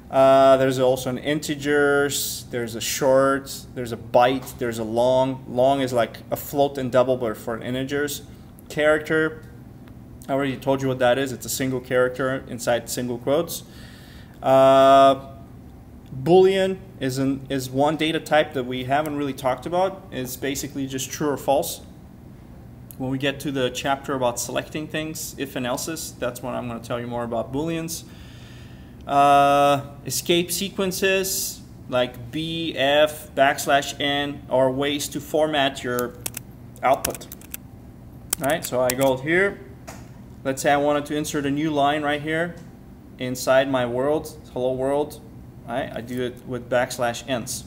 There's also an integers, there's a short, there's a byte, there's a long. Long is like a float and double, but for integers. Character, I already told you what that is. It's a single character inside single quotes. Boolean is one data type that we haven't really talked about. It's basically just true or false. When we get to the chapter about selecting things, if and else's, that's when I'm going to tell you more about Booleans. Escape sequences like B, F, \n are ways to format your output. Alright, so I go here. Let's say I wanted to insert a new line right here inside my world, hello world. Alright, I do it with \ns.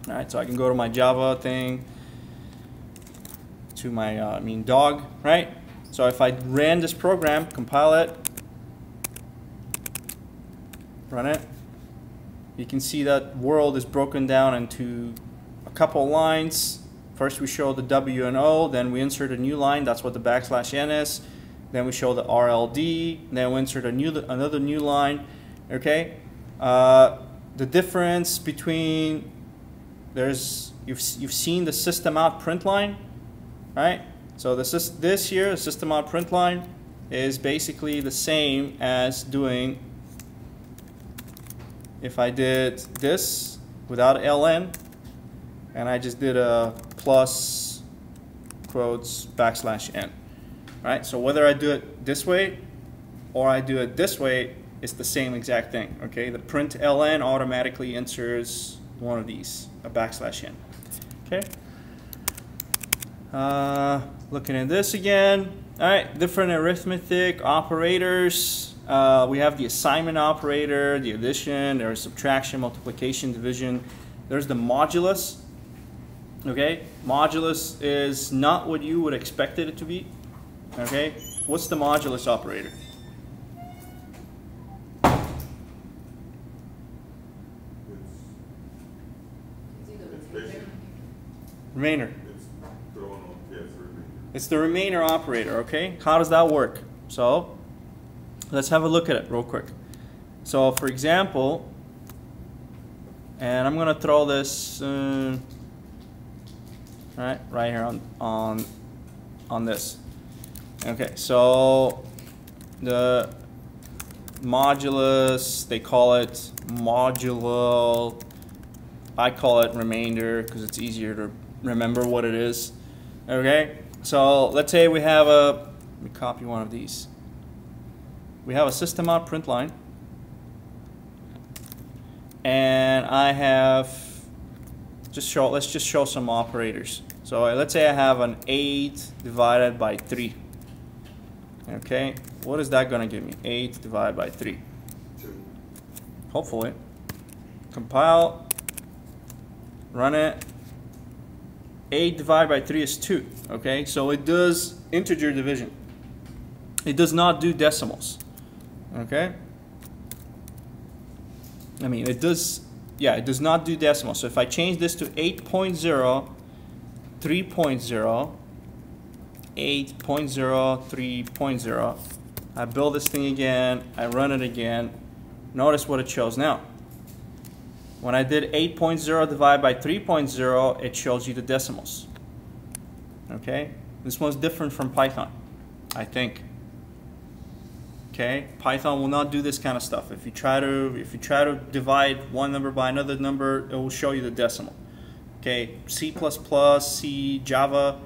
Alright, so I can go to my Java thing, to my dog, right? So if I ran this program, compile it, run it, you can see that world is broken down into a couple lines. First we show the W and O, then we insert a new line, that's what the \n is. Then we show the RLD, then we insert another new line. Okay, the difference between you've seen the system out print line, right? So this here, the system out print line, is basically the same as doing if I did this without ln, and I just did a plus quotes \n. Right? So whether I do it this way or I do it this way, it's the same exact thing. Okay? The print ln automatically inserts one of these, a \n. Okay? Looking at this again. All right, different arithmetic operators. We have the assignment operator, the addition, there's subtraction, multiplication, division. There's the modulus. Okay, modulus is not what you would expect it to be. Okay, what's the modulus operator? Remainder. It's the remainder operator. Okay, how does that work? So let's have a look at it real quick. So for example, and I'm gonna throw this right here on this. Okay, so the modulus, they call it modulo. I call it remainder because it's easier to remember what it is. Okay, so let's say we have let me copy one of these. We have a system out print line, and I have let's just show some operators. So let's say I have an 8 divided by 3. Okay, what is that going to give me? 8 divided by 3. 2. Hopefully. Compile, run it. 8 divided by 3 is 2. Okay, so it does integer division. It does not do decimals. Okay, I mean it does, yeah, it does not do decimals. So if I change this to 8.0, 3.0, 8.0, 3.0, I build this thing again, I run it again, notice what it shows now. When I did 8.0 divided by 3.0, it shows you the decimals. Okay, this one's different from Python, I think. Okay, Python will not do this kind of stuff. If you try to divide one number by another number, it will show you the decimal. Okay, C++, C, Java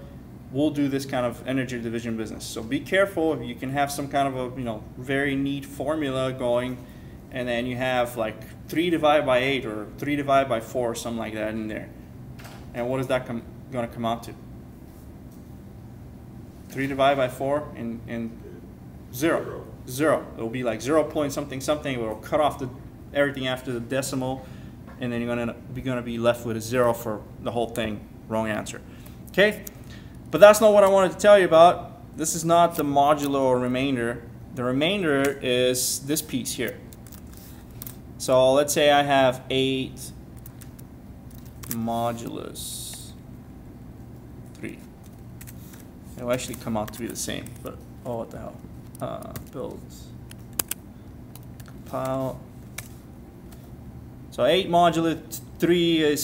will do this kind of integer division business. So be careful. You can have some kind of a very neat formula going, and then you have like 3 divided by 8 or 3 divided by 4 or something like that in there. And what is that going to come out to? 3 divided by 4 and 0. 0. It will be like 0 point something something. It will cut off everything after the decimal, and then you're going to be left with a 0 for the whole thing. Wrong answer. Okay, but that's not what I wanted to tell you about. This is not the modulo or remainder. The remainder is this piece here. So let's say I have 8 modulus 3. It will actually come out to be the same, but oh, what the hell. build, compile. So 8 modulo 3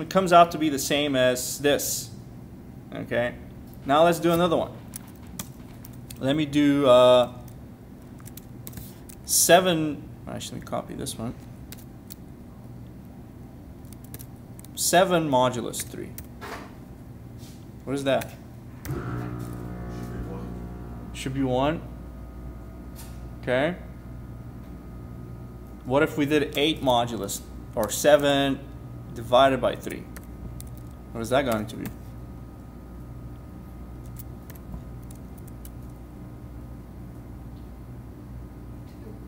comes out to be the same as this. Okay. Now let's do another one. Let me do 7. Actually, copy this one. 7 modulus 3. What is that? Should be 1. Okay. What if we did 8 modulus, or 7 divided by 3? What is that going to be?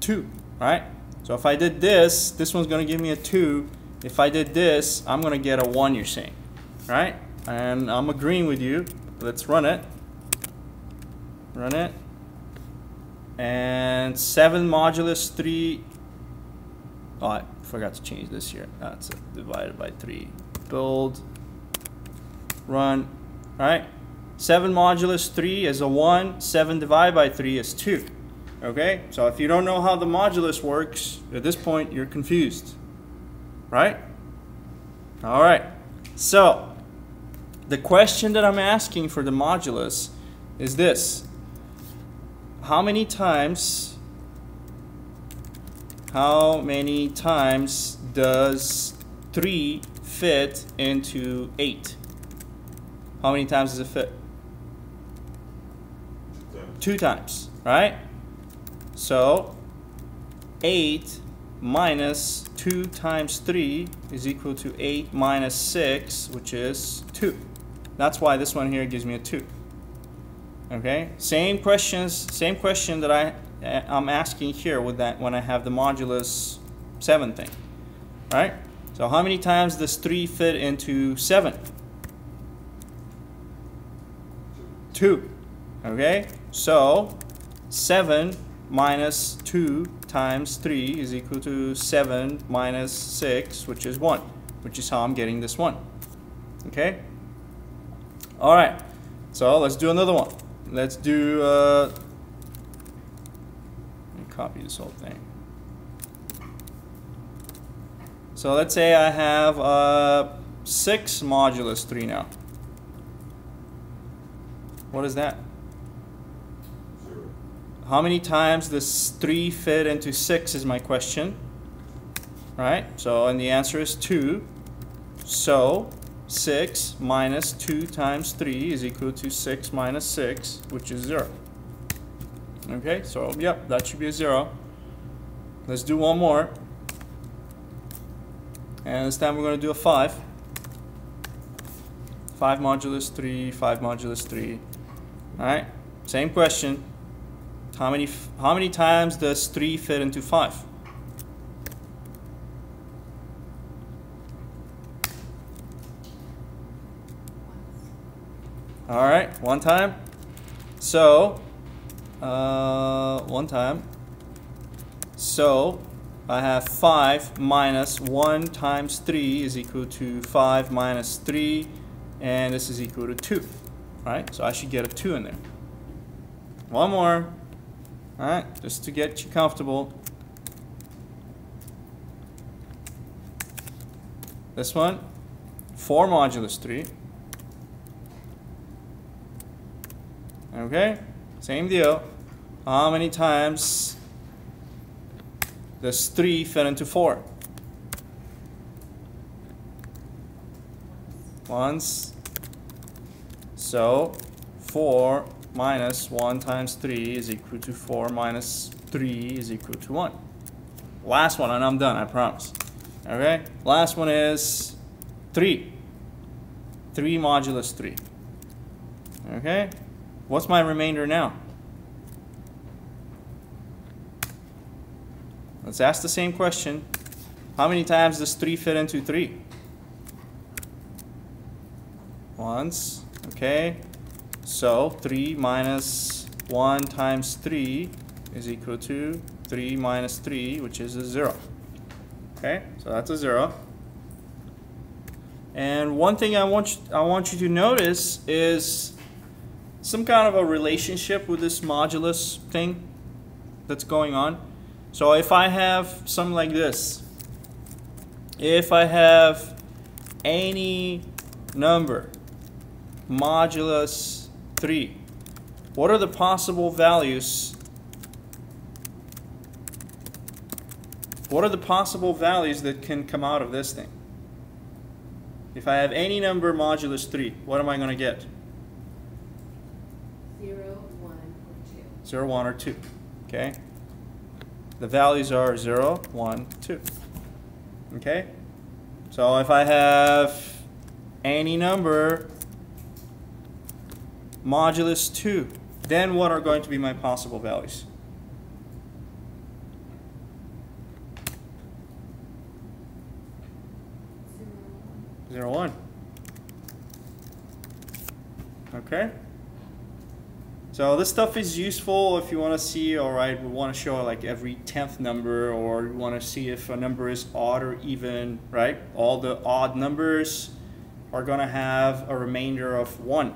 2, right? So if I did this, this one's going to give me a 2. If I did this, I'm going to get a 1, you're saying, right? And I'm agreeing with you. Let's run it. Run it. And 7 modulus 3. Oh, I forgot to change this here. That's it. Divided by 3. Build. Run. All right. 7 modulus 3 is a 1. 7 divided by 3 is 2. Okay? So if you don't know how the modulus works, at this point you're confused. Right? All right. So the question that I'm asking for the modulus is this. How many times does 3 fit into 8? How many times does it fit? 2 times, right? So 8 minus 2 times 3 is equal to 8 minus 6, which is 2. That's why this one here gives me a 2. Okay, same question that I'm asking here with that when I have the modulus 7 thing, right? So how many times does 3 fit into 7? 2. Okay, so 7 minus 2 times 3 is equal to 7 minus 6, which is 1, which is how I'm getting this one. Okay? All right, so let's do another one. Let's do, let me copy this whole thing. So let's say I have 6 modulus 3 now. What is that? 0. How many times does 3 fit into 6 is my question. Right? So, and the answer is 2. So 6 minus 2 times 3 is equal to 6 minus 6, which is 0. Okay, so yep, that should be a 0. Let's do one more. And this time we're going to do a 5. 5 modulus 3, 5 modulus 3. Alright, same question. How many times does 3 fit into 5? All right, one time. So, one time. So, I have 5 minus 1 times 3 is equal to 5 minus 3, and this is equal to 2. All right, so I should get a 2 in there. One more. All right, just to get you comfortable. This one, 4 modulus 3. Okay, same deal. How many times does 3 fit into 4? Once. So 4 minus 1 times 3 is equal to 4 minus 3 is equal to 1. Last one, and I'm done, I promise. Okay, last one is 3. 3 modulus 3. Okay. What's my remainder now? Let's ask the same question. How many times does 3 fit into 3? Once. Okay. So 3 minus 1 times 3 is equal to 3 minus 3, which is a 0. Okay, so that's a 0. And one thing I want you to notice is some kind of a relationship with this modulus thing. that's going on. So if I have something like this, if I have any number modulus 3, what are the possible values? What are the possible values that can come out of this thing? If I have any number modulus 3, what am I going to get? 0, 1, or 2. 0, 1, or 2. Okay? The values are 0, 1, 2. Okay? So if I have any number modulus 2, then what are going to be my possible values? 0, 1. Okay? So this stuff is useful if you want to see, alright, we want to show like every 10th number, or you want to see if a number is odd or even, right? All the odd numbers are going to have a remainder of 1,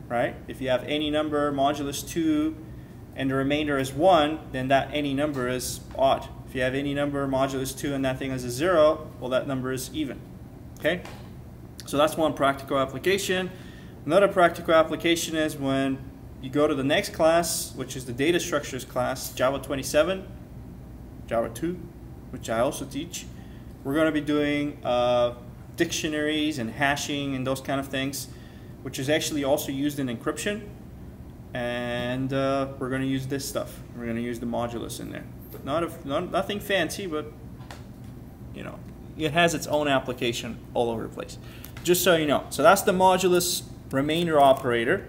right? If you have any number modulus 2 and the remainder is 1, then that any number is odd. If you have any number modulus 2 and that thing is a 0, well, that number is even. Okay? So that's one practical application. Another practical application is when you go to the next class, which is the data structures class, Java 27, Java 2, which I also teach. We're going to be doing dictionaries and hashing and those kind of things, which is actually also used in encryption. And we're going to use this stuff. We're going to use the modulus in there. But nothing fancy, but you know, it has its own application all over the place. Just so you know. So that's the modulus remainder operator.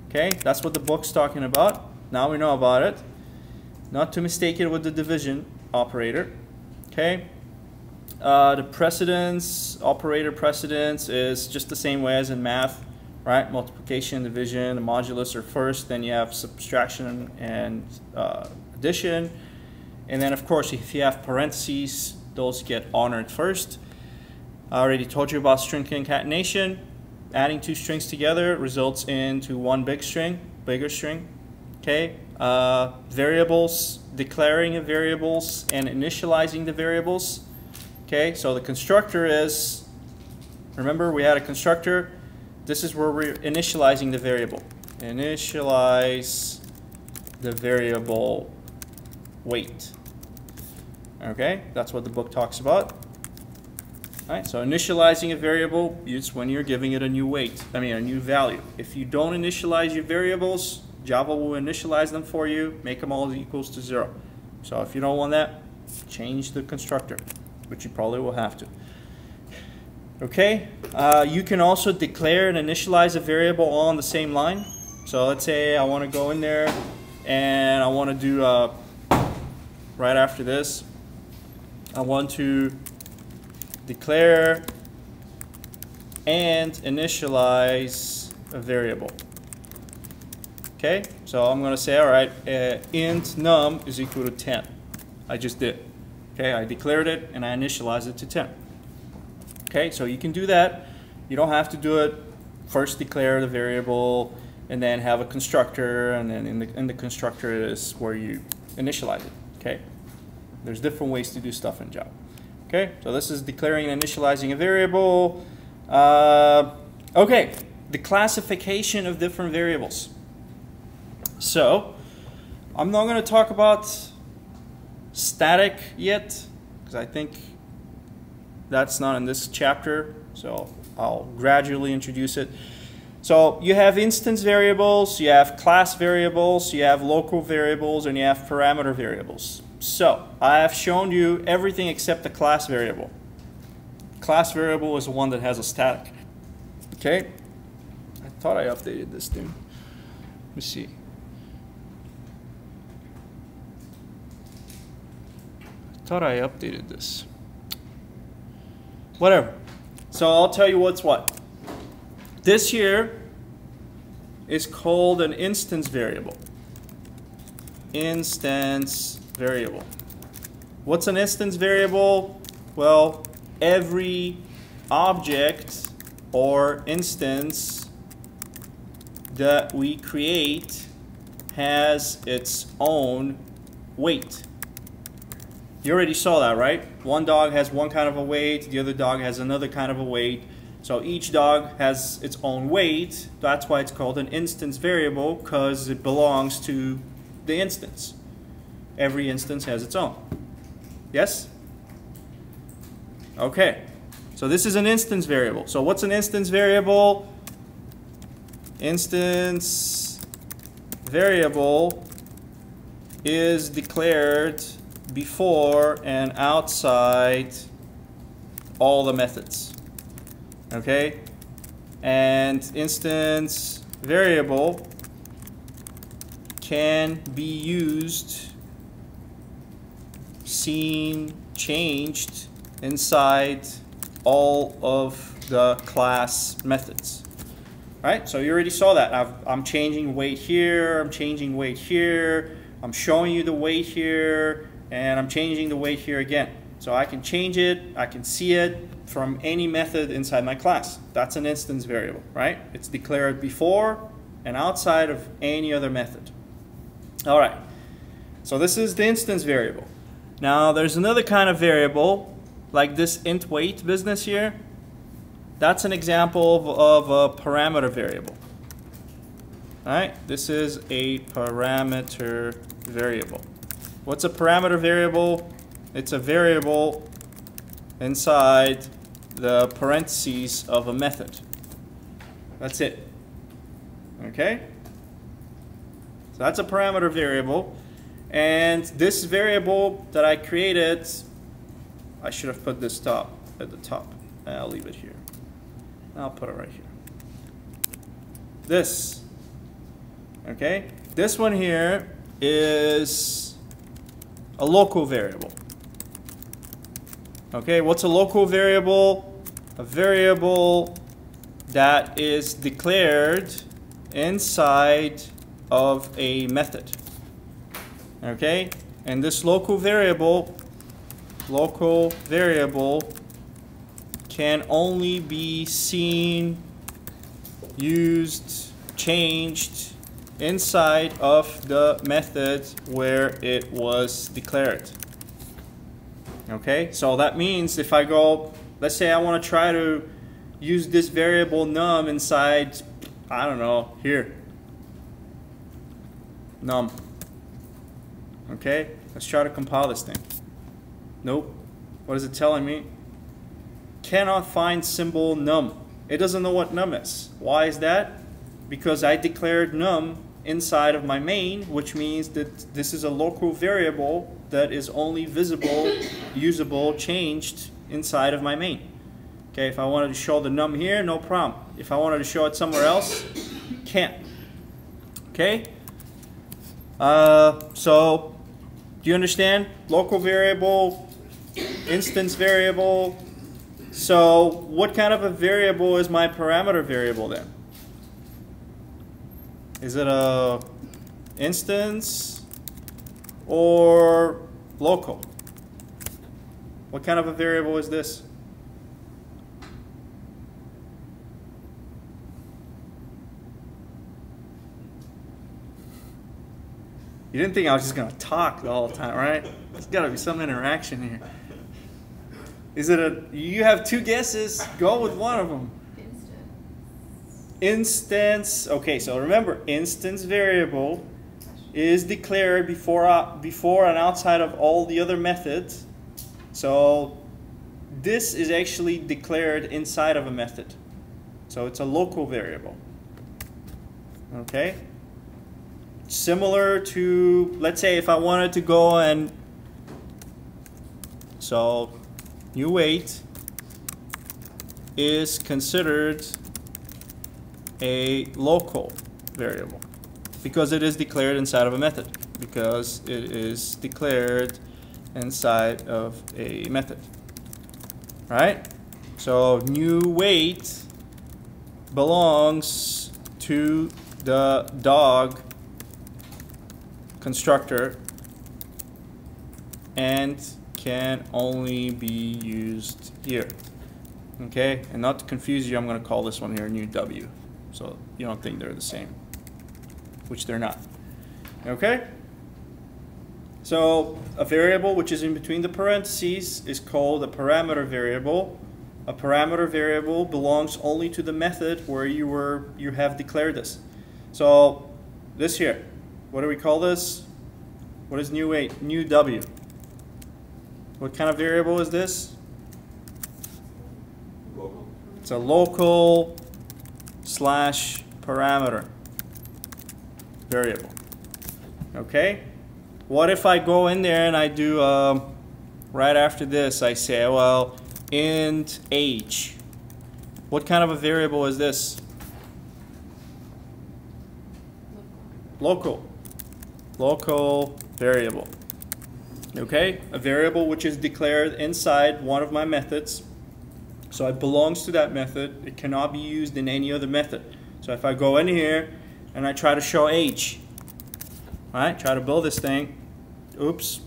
Okay, that's what the book's talking about. Now we know about it. Not to mistake it with the division operator. Okay, the precedence operator precedence is just the same way as in math, right? Multiplication, division, the modulus are first, then you have subtraction and addition, and then of course if you have parentheses, those get honored first. I already told you about string concatenation. Adding two strings together results into one bigger string. Okay, variables, declaring the variables and initializing the variables. Okay, so the constructor is, remember we had a constructor. This is where we're initializing the variable. Initialize the variable weight. Okay, that's what the book talks about. Alright, so initializing a variable is when you're giving it a new weight, a new value. If you don't initialize your variables, Java will initialize them for you, make them all equals to 0. So if you don't want that, change the constructor, which you probably will have to. Okay, you can also declare and initialize a variable all on the same line. So let's say I want to go in there and I want to do, right after this, I want to declare and initialize a variable. Okay, so I'm going to say, all right, int num is equal to 10. I just did. Okay, I declared it and I initialized it to 10. Okay, so you can do that. You don't have to do it. First declare the variable and then have a constructor, and then in the constructor is where you initialize it. Okay, there's different ways to do stuff in Java. Okay, so this is declaring and initializing a variable. Okay, the classification of different variables. So, I'm not going to talk about static yet, because I think that's not in this chapter, so I'll gradually introduce it. So, you have instance variables, you have class variables, you have local variables, and you have parameter variables. So, I have shown you everything except the class variable. Class variable is the one that has a static. Okay? I thought I updated this thing. Let me see. I thought I updated this. Whatever. So, I'll tell you what's what. This here is called an instance variable. Instance variable. What's an instance variable? Well, every object or instance that we create has its own weight. You already saw that, right? One dog has one kind of a weight, the other dog has another kind of a weight. So each dog has its own weight. That's why it's called an instance variable, because it belongs to the instance. Every instance has its own. Yes? Okay. So this is an instance variable. So what's an instance variable? Instance variable is declared before and outside all the methods. Okay? And instance variable can be used, seen, changed inside all of the class methods. Right? So you already saw that. I'm changing weight here, I'm changing weight here, I'm showing you the weight here, and I'm changing the weight here again. So I can change it, I can see it from any method inside my class. That's an instance variable, right? It's declared before and outside of any other method. All right, so this is the instance variable. Now there's another kind of variable, like this int weight business here. That's an example of a parameter variable. All right, this is a parameter variable. What's a parameter variable? It's a variable inside the parentheses of a method. That's it. Okay? So that's a parameter variable. And this variable that I created, I should have put this at the top. I'll leave it here. I'll put it right here. This. Okay? This one here is a local variable. Okay, what's a local variable? A variable that is declared inside of a method. Okay, and this local variable can only be seen, used, changed inside of the method where it was declared. Okay, so that means if I go, let's say I want to try to use this variable num inside, I don't know, here. Num. Okay, let's try to compile this thing. Nope. What is it telling me? Cannot find symbol num. It doesn't know what num is. Why is that? Because I declared num inside of my main, which means that this is a local variable that is only visible, usable, changed inside of my main. Okay, if I wanted to show the num here, no problem. If I wanted to show it somewhere else, can't. Okay? So, do you understand? Local variable, instance variable. So, what kind of a variable is my parameter variable then? Is it a instance or local? What kind of a variable is this? You didn't think I was just going to talk the whole time, right? There's got to be some interaction here. Is it a, you have two guesses, go with one of them. Instance, okay, so remember, instance variable is declared before and outside of all the other methods. So this is actually declared inside of a method. So it's a local variable. Okay? Similar to, let's say if I wanted to go and, so new weight is considered a local variable because it is declared inside of a method, because it is declared inside of a method, right? So new weight belongs to the dog constructor and can only be used here. Okay, and not to confuse you, I'm going to call this one here new W, so you don't think they're the same, which they're not. Okay, So a variable which is in between the parentheses is called a parameter variable. A parameter variable belongs only to the method where you have declared this. So this here, what do we call this? What is new W? What kind of variable is this? Local. It's a local slash parameter variable. Okay? What if I go in there and I do, right after this, I say, well, int age. What kind of a variable is this? Local. Local variable. Okay? A variable which is declared inside one of my methods. So it belongs to that method. It cannot be used in any other method. So if I go in here and I try to show age, right? Try to build this thing. Oops.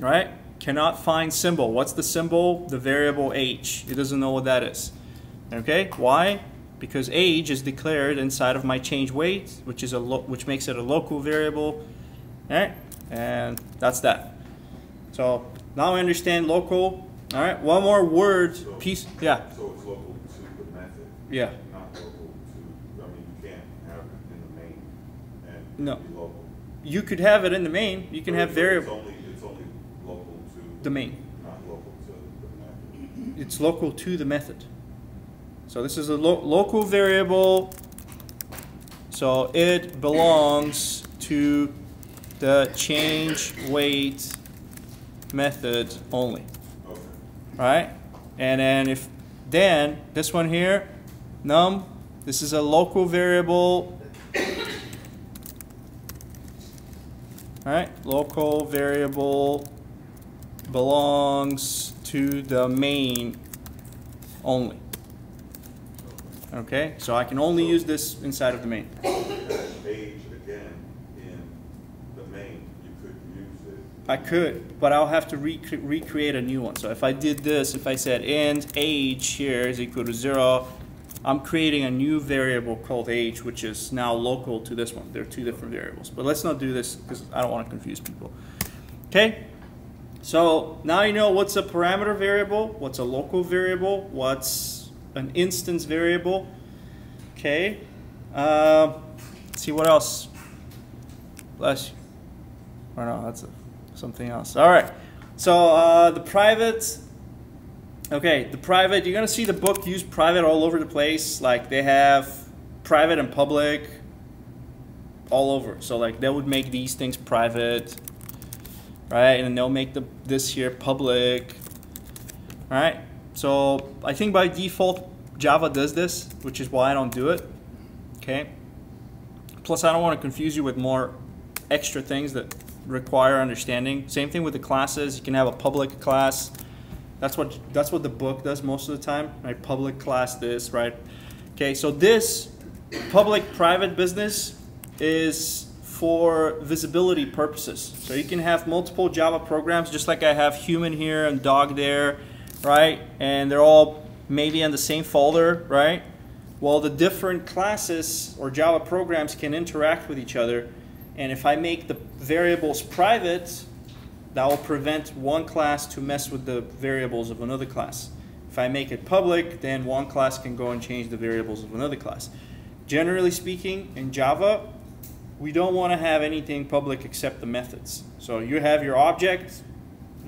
Right? Cannot find symbol. What's the symbol? The variable age. It doesn't know what that is. Okay? Why? Because age is declared inside of my change weight, which makes it a local variable. All right? And that's that. So now I understand local. All right, one more word, piece, yeah. So it's local to the method? Yeah. Not local to, I mean, you can't have it in the main and No. be local. You could have it in the main. You can have variable. It's only local to The main. Not local to the method. It's local to the method. So this is a local variable. So it belongs to the change weight method only. Okay. Right? And then this one here, num, this is a local variable. Alright, local variable belongs to the main only. Okay, so I can only use this inside of the main. Age again in the main, you could use it. I could, but I'll have to recreate a new one. So if I did this, if I said int age here is equal to 0, I'm creating a new variable called age, which is now local to this one. They're two different variables. But let's not do this because I don't want to confuse people. Okay? So now you know what's a parameter variable, what's a local variable, what's an instance variable. Okay? Let's see what else. Bless you. Or no, that's something else. All right. So the private. Okay, the private. You're gonna see the book use private all over the place. Like they have private and public all over. So like they would make these things private, right? And they'll make this here public. All right. So I think by default Java does this, which is why I don't do it. Okay. Plus I don't want to confuse you with more extra things that require understanding. Same thing with the classes. You can have a public class. That's what the book does most of the time, right? Public class this, right? Okay, so this public-private business is for visibility purposes. So you can have multiple Java programs, just like I have human here and dog there, right? And they're all maybe in the same folder, right? Well, the different classes or Java programs can interact with each other. And if I make the variables private, that will prevent one class to mess with the variables of another class. If I make it public, then one class can go and change the variables of another class. Generally speaking, in Java, we don't want to have anything public except the methods. So you have your object.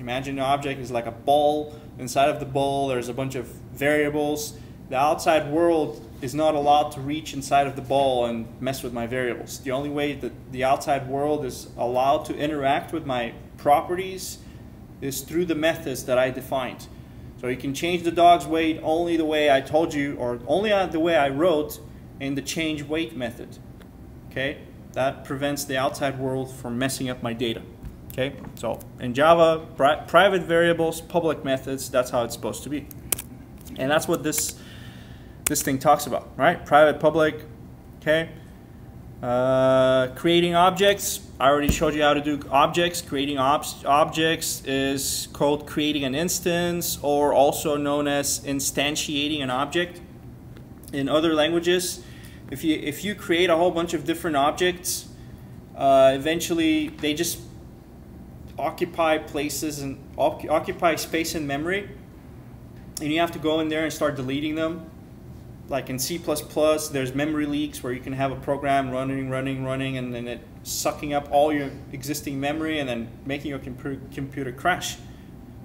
Imagine the object is like a ball. Inside of the ball, there's a bunch of variables. The outside world is not allowed to reach inside of the ball and mess with my variables. The only way that the outside world is allowed to interact with my properties is through the methods that I defined. So you can change the dog's weight only the way I told you, or only the way I wrote in the change weight method. Okay? That prevents the outside world from messing up my data. Okay? So in Java, private variables, public methods, that's how it's supposed to be. And that's what this thing talks about, right? Private, public, okay? Creating objects, I already showed you how to do objects. Creating objects is called creating an instance, or also known as instantiating an object. In other languages, if you create a whole bunch of different objects, eventually they just occupy places and occupy space in memory, and you have to go in there and start deleting them. Like in C++, there's memory leaks where you can have a program running, and then it sucking up all your existing memory and then making your computer crash,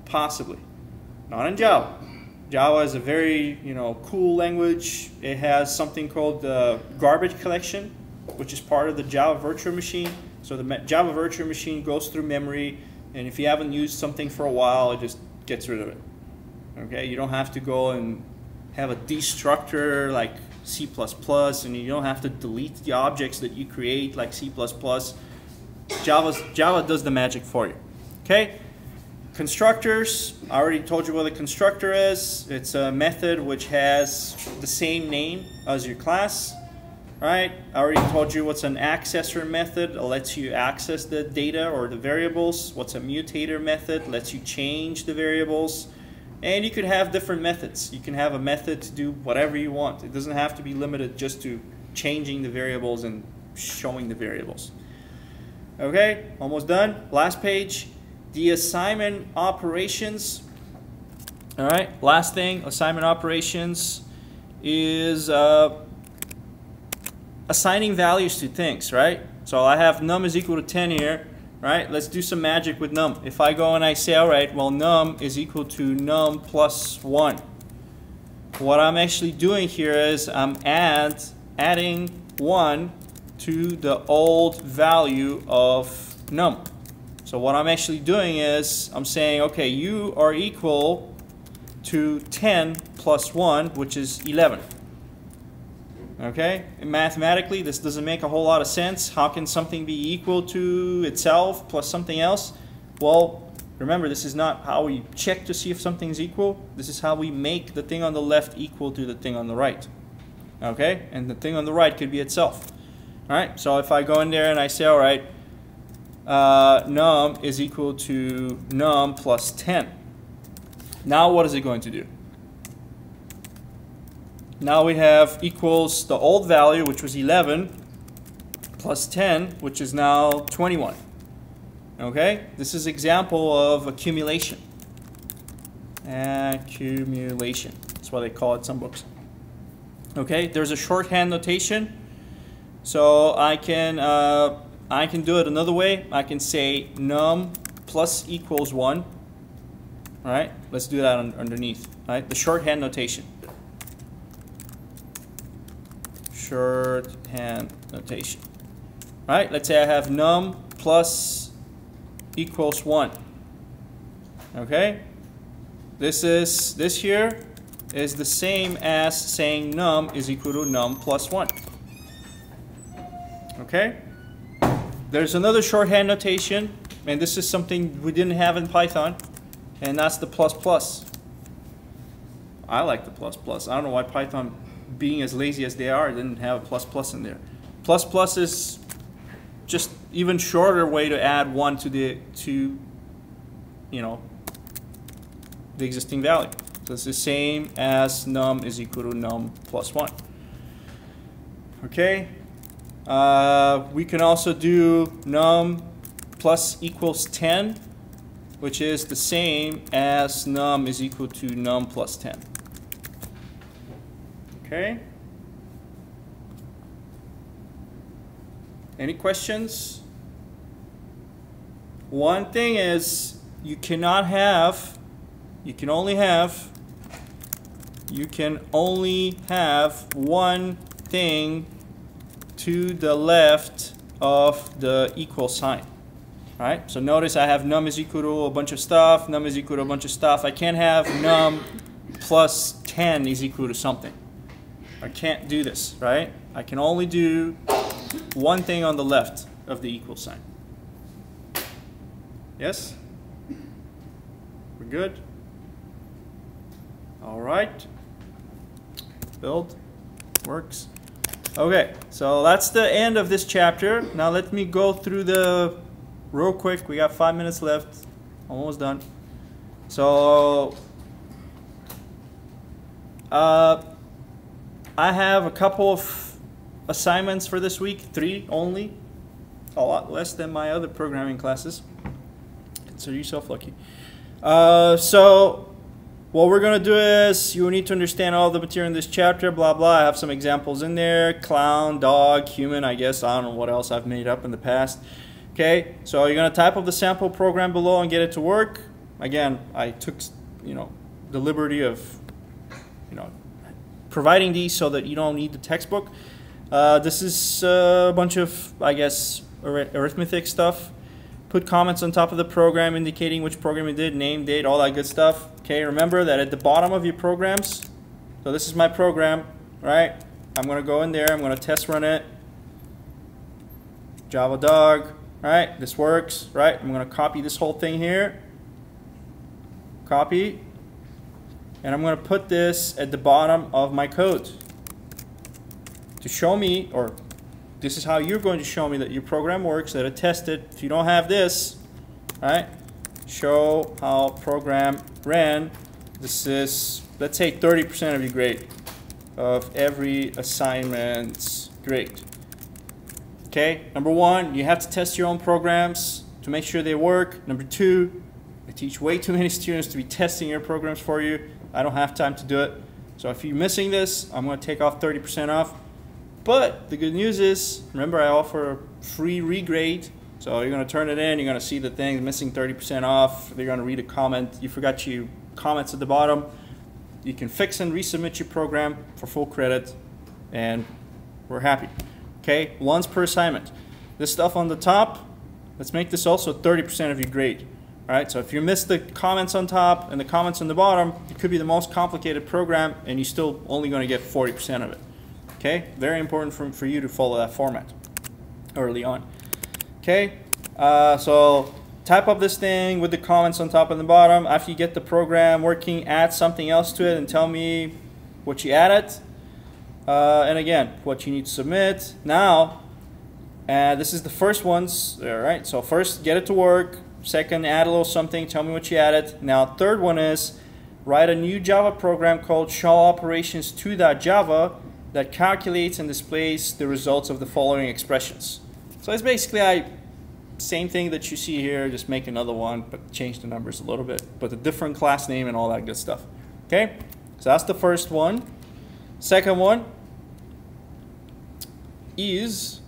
possibly. Not in Java. Java is a very cool language. It has something called the garbage collection, which is part of the Java virtual machine. So the Java virtual machine goes through memory, and if you haven't used something for a while, it just gets rid of it. Okay, you don't have to go and have a destructor like C++, and you don't have to delete the objects that you create like C++. Java does the magic for you. Okay. Constructors, I already told you what a constructor is. It's a method which has the same name as your class. Right? I already told you what's an accessor method. It lets you access the data or the variables. What's a mutator method? Lets you change the variables. And you could have different methods. You can have a method to do whatever you want. It doesn't have to be limited just to changing the variables and showing the variables. Okay, almost done. Last page. The assignment operations. All right, last thing, assignment operations is assigning values to things, right? So I have num is equal to 10 here, right? Let's do some magic with num. If I go and I say, all right, well, num is equal to num plus 1. What I'm actually doing here is I'm adding 1 to the old value of num. So what I'm actually doing is I'm saying, okay, you are equal to 10 plus 1, which is 11. Okay? And mathematically, this doesn't make a whole lot of sense. How can something be equal to itself plus something else? Well, remember, this is not how we check to see if something's equal. This is how we make the thing on the left equal to the thing on the right. Okay? And the thing on the right could be itself. All right? So if I go in there and I say, all right, num is equal to num plus 10. Now what is it going to do? Now we have equals the old value, which was 11, plus 10, which is now 21. Okay? This is example of accumulation. Accumulation. That's what they call it in some books. Okay? There's a shorthand notation. So I can do it another way. I can say num plus equals 1. All right? Let's do that underneath. All right? The shorthand notation. Shorthand notation. All right? Let's say I have num plus equals 1. Okay? This here is the same as saying num is equal to num plus 1. Okay? There's another shorthand notation, and this is something we didn't have in Python, and that's the plus plus. I like the plus plus. I don't know why Python, being as lazy as they are, didn't have a plus plus in there. Plus plus is just even shorter way to add 1 to the existing value. So it's the same as num is equal to num plus 1. Okay? We can also do num plus equals 10, which is the same as num is equal to num plus 10. Okay? Any questions? One thing is you can only have one thing to the left of the equal sign. Right? So notice I have num is equal to a bunch of stuff, num is equal to a bunch of stuff. I can't have num plus 10 is equal to something. I can't do this, right? I can only do one thing on the left of the equal sign. Yes? We're good? All right. Build. Works. Okay, so that's the end of this chapter. Now let me go through the real quick. We got 5 minutes left. Almost done. So I have a couple of assignments for this week, 3 only. A lot less than my other programming classes. Consider yourself lucky. So what we're going to do is you need to understand all the material in this chapter, blah, blah. I have some examples in there. Clown, dog, human, I guess. I don't know what else I've made up in the past. Okay, so you're going to type up the sample program below and get it to work. Again, I took, the liberty of, providing these so that you don't need the textbook. This is a bunch of, I guess, arithmetic stuff. Put comments on top of the program indicating which program you did, name, date, all that good stuff. Okay, remember that at the bottom of your programs, so this is my program, right? I'm going to go in there, I'm going to test run it. Java dog, right? This works, right? I'm going to copy this whole thing here. Copy. And I'm going to put this at the bottom of my code to show me, or this is how you're going to show me that your program works, that it tested. If you don't have this, right, show how program ran. This is, let's say, 30% of your grade, of every assignment's grade. Okay, number one, you have to test your own programs to make sure they work. Number two, I teach way too many students to be testing your programs for you. I don't have time to do it. So if you're missing this, I'm going to take off 30% off. But the good news is, remember I offer a free regrade. So you're going to turn it in, you're going to see the thing missing 30% off. They're going to read a comment. You forgot your comments at the bottom. You can fix and resubmit your program for full credit, and we're happy. Okay, once per assignment. This stuff on the top, let's make this also 30% of your grade. All right, so if you miss the comments on top and the comments on the bottom, it could be the most complicated program, and you're still only going to get 40% of it. Okay, very important for you to follow that format early on. Okay, so type up this thing with the comments on top and the bottom. After you get the program working, add something else to it and tell me what you added. And again, what you need to submit. Now, this is the first ones, all right? So first, get it to work. Second, add a little something, tell me what you added. Now, third one is write a new Java program called shelloperations2.java that calculates and displays the results of the following expressions. So it's basically same thing that you see here, just make another one, but change the numbers a little bit, but a different class name and all that good stuff. Okay, so that's the first one. Second one is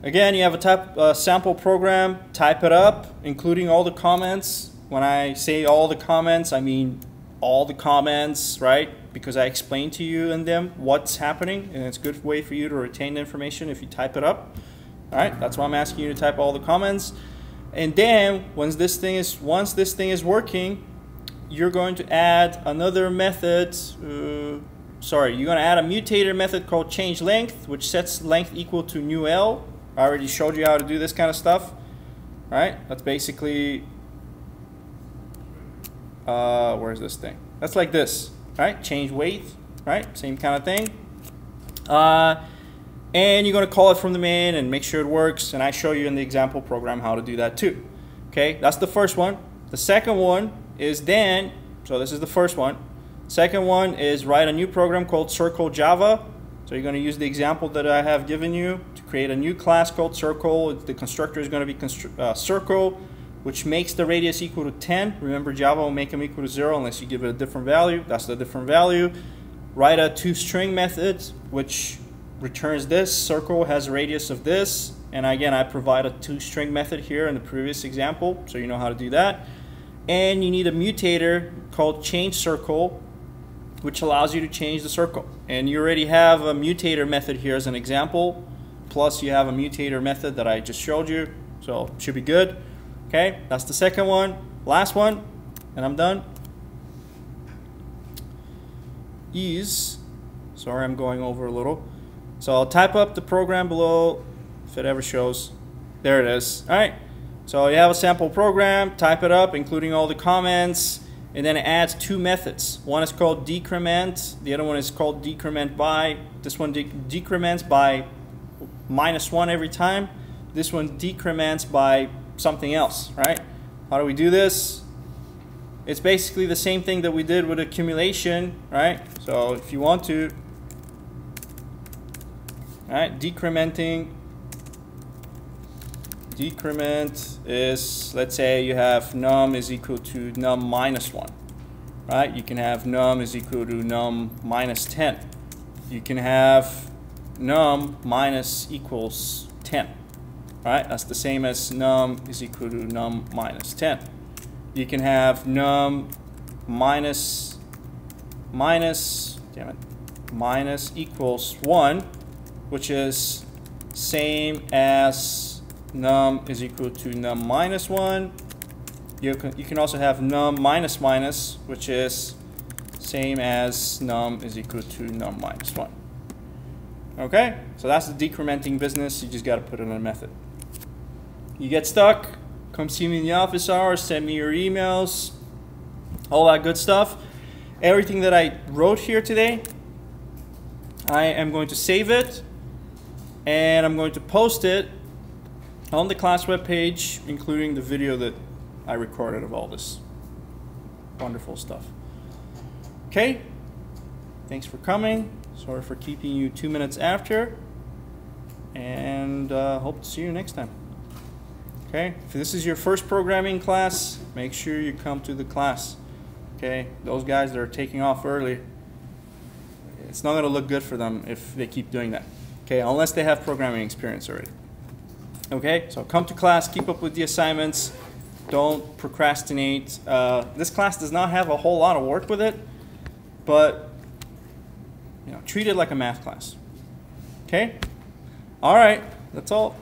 again, you have a sample program, type it up, including all the comments. When I say all the comments, I mean all the comments, right? Because I explain to you in them what's happening, and it's a good way for you to retain the information if you type it up. All right, that's why I'm asking you to type all the comments. And then once this thing is working, you're going to add another method. You're going to add a mutator method called change length, which sets length equal to new L. I already showed you how to do this kind of stuff. All right, that's basically where's this thing? That's like this, right? Change weight, right? Same kind of thing. And you're going to call it from the main and make sure it works. And I show you in the example program how to do that too. Okay, that's the first one. The second one is then, so this is the first one. Second one is write a new program called Circle Java. So you're going to use the example that I have given you to create a new class called Circle. The constructor is going to be Circle, which makes the radius equal to 10. Remember, Java will make them equal to 0 unless you give it a different value. That's the different value. Write a toString method, which returns this. Circle has a radius of this. And again, I provide a toString method here in the previous example, so you know how to do that. And you need a mutator called changeCircle, which allows you to change the circle. And you already have a mutator method here as an example. Plus, you have a mutator method that I just showed you. So, it should be good. Okay, that's the second one. Last one, and I'm done. Sorry, I'm going over a little. So, I'll type up the program below, if it ever shows. There it is. All right. So, you have a sample program, type it up, including all the comments. And then it adds two methods. One is called decrement. The other one is called decrement by. This one decrements by -1 every time. This one decrements by something else, right? How do we do this? It's basically the same thing that we did with accumulation, right? So if you want to, all right, decrementing decrement is, let's say you have num is equal to num minus 1, right? You can have num is equal to num minus 10. You can have num minus equals 10, right? That's the same as num is equal to num minus 10. You can have num minus equals 1, which is same as num is equal to num minus 1. You can also have num minus minus, which is same as num is equal to num minus 1. Okay, so that's the decrementing business. You just got to put it in a method. You get stuck, come see me in the office hours, send me your emails, all that good stuff. Everything that I wrote here today, I am going to save it, and I'm going to post it on the class webpage, including the video that I recorded of all this wonderful stuff. Okay, thanks for coming. Sorry for keeping you 2 minutes after, and hope to see you next time. Okay, if this is your first programming class, make sure you come to the class. Okay, those guys that are taking off early, it's not going to look good for them if they keep doing that. Okay, unless they have programming experience already. Okay, so come to class, keep up with the assignments, don't procrastinate. This class does not have a whole lot of work with it, but treat it like a math class. Okay, all right, that's all.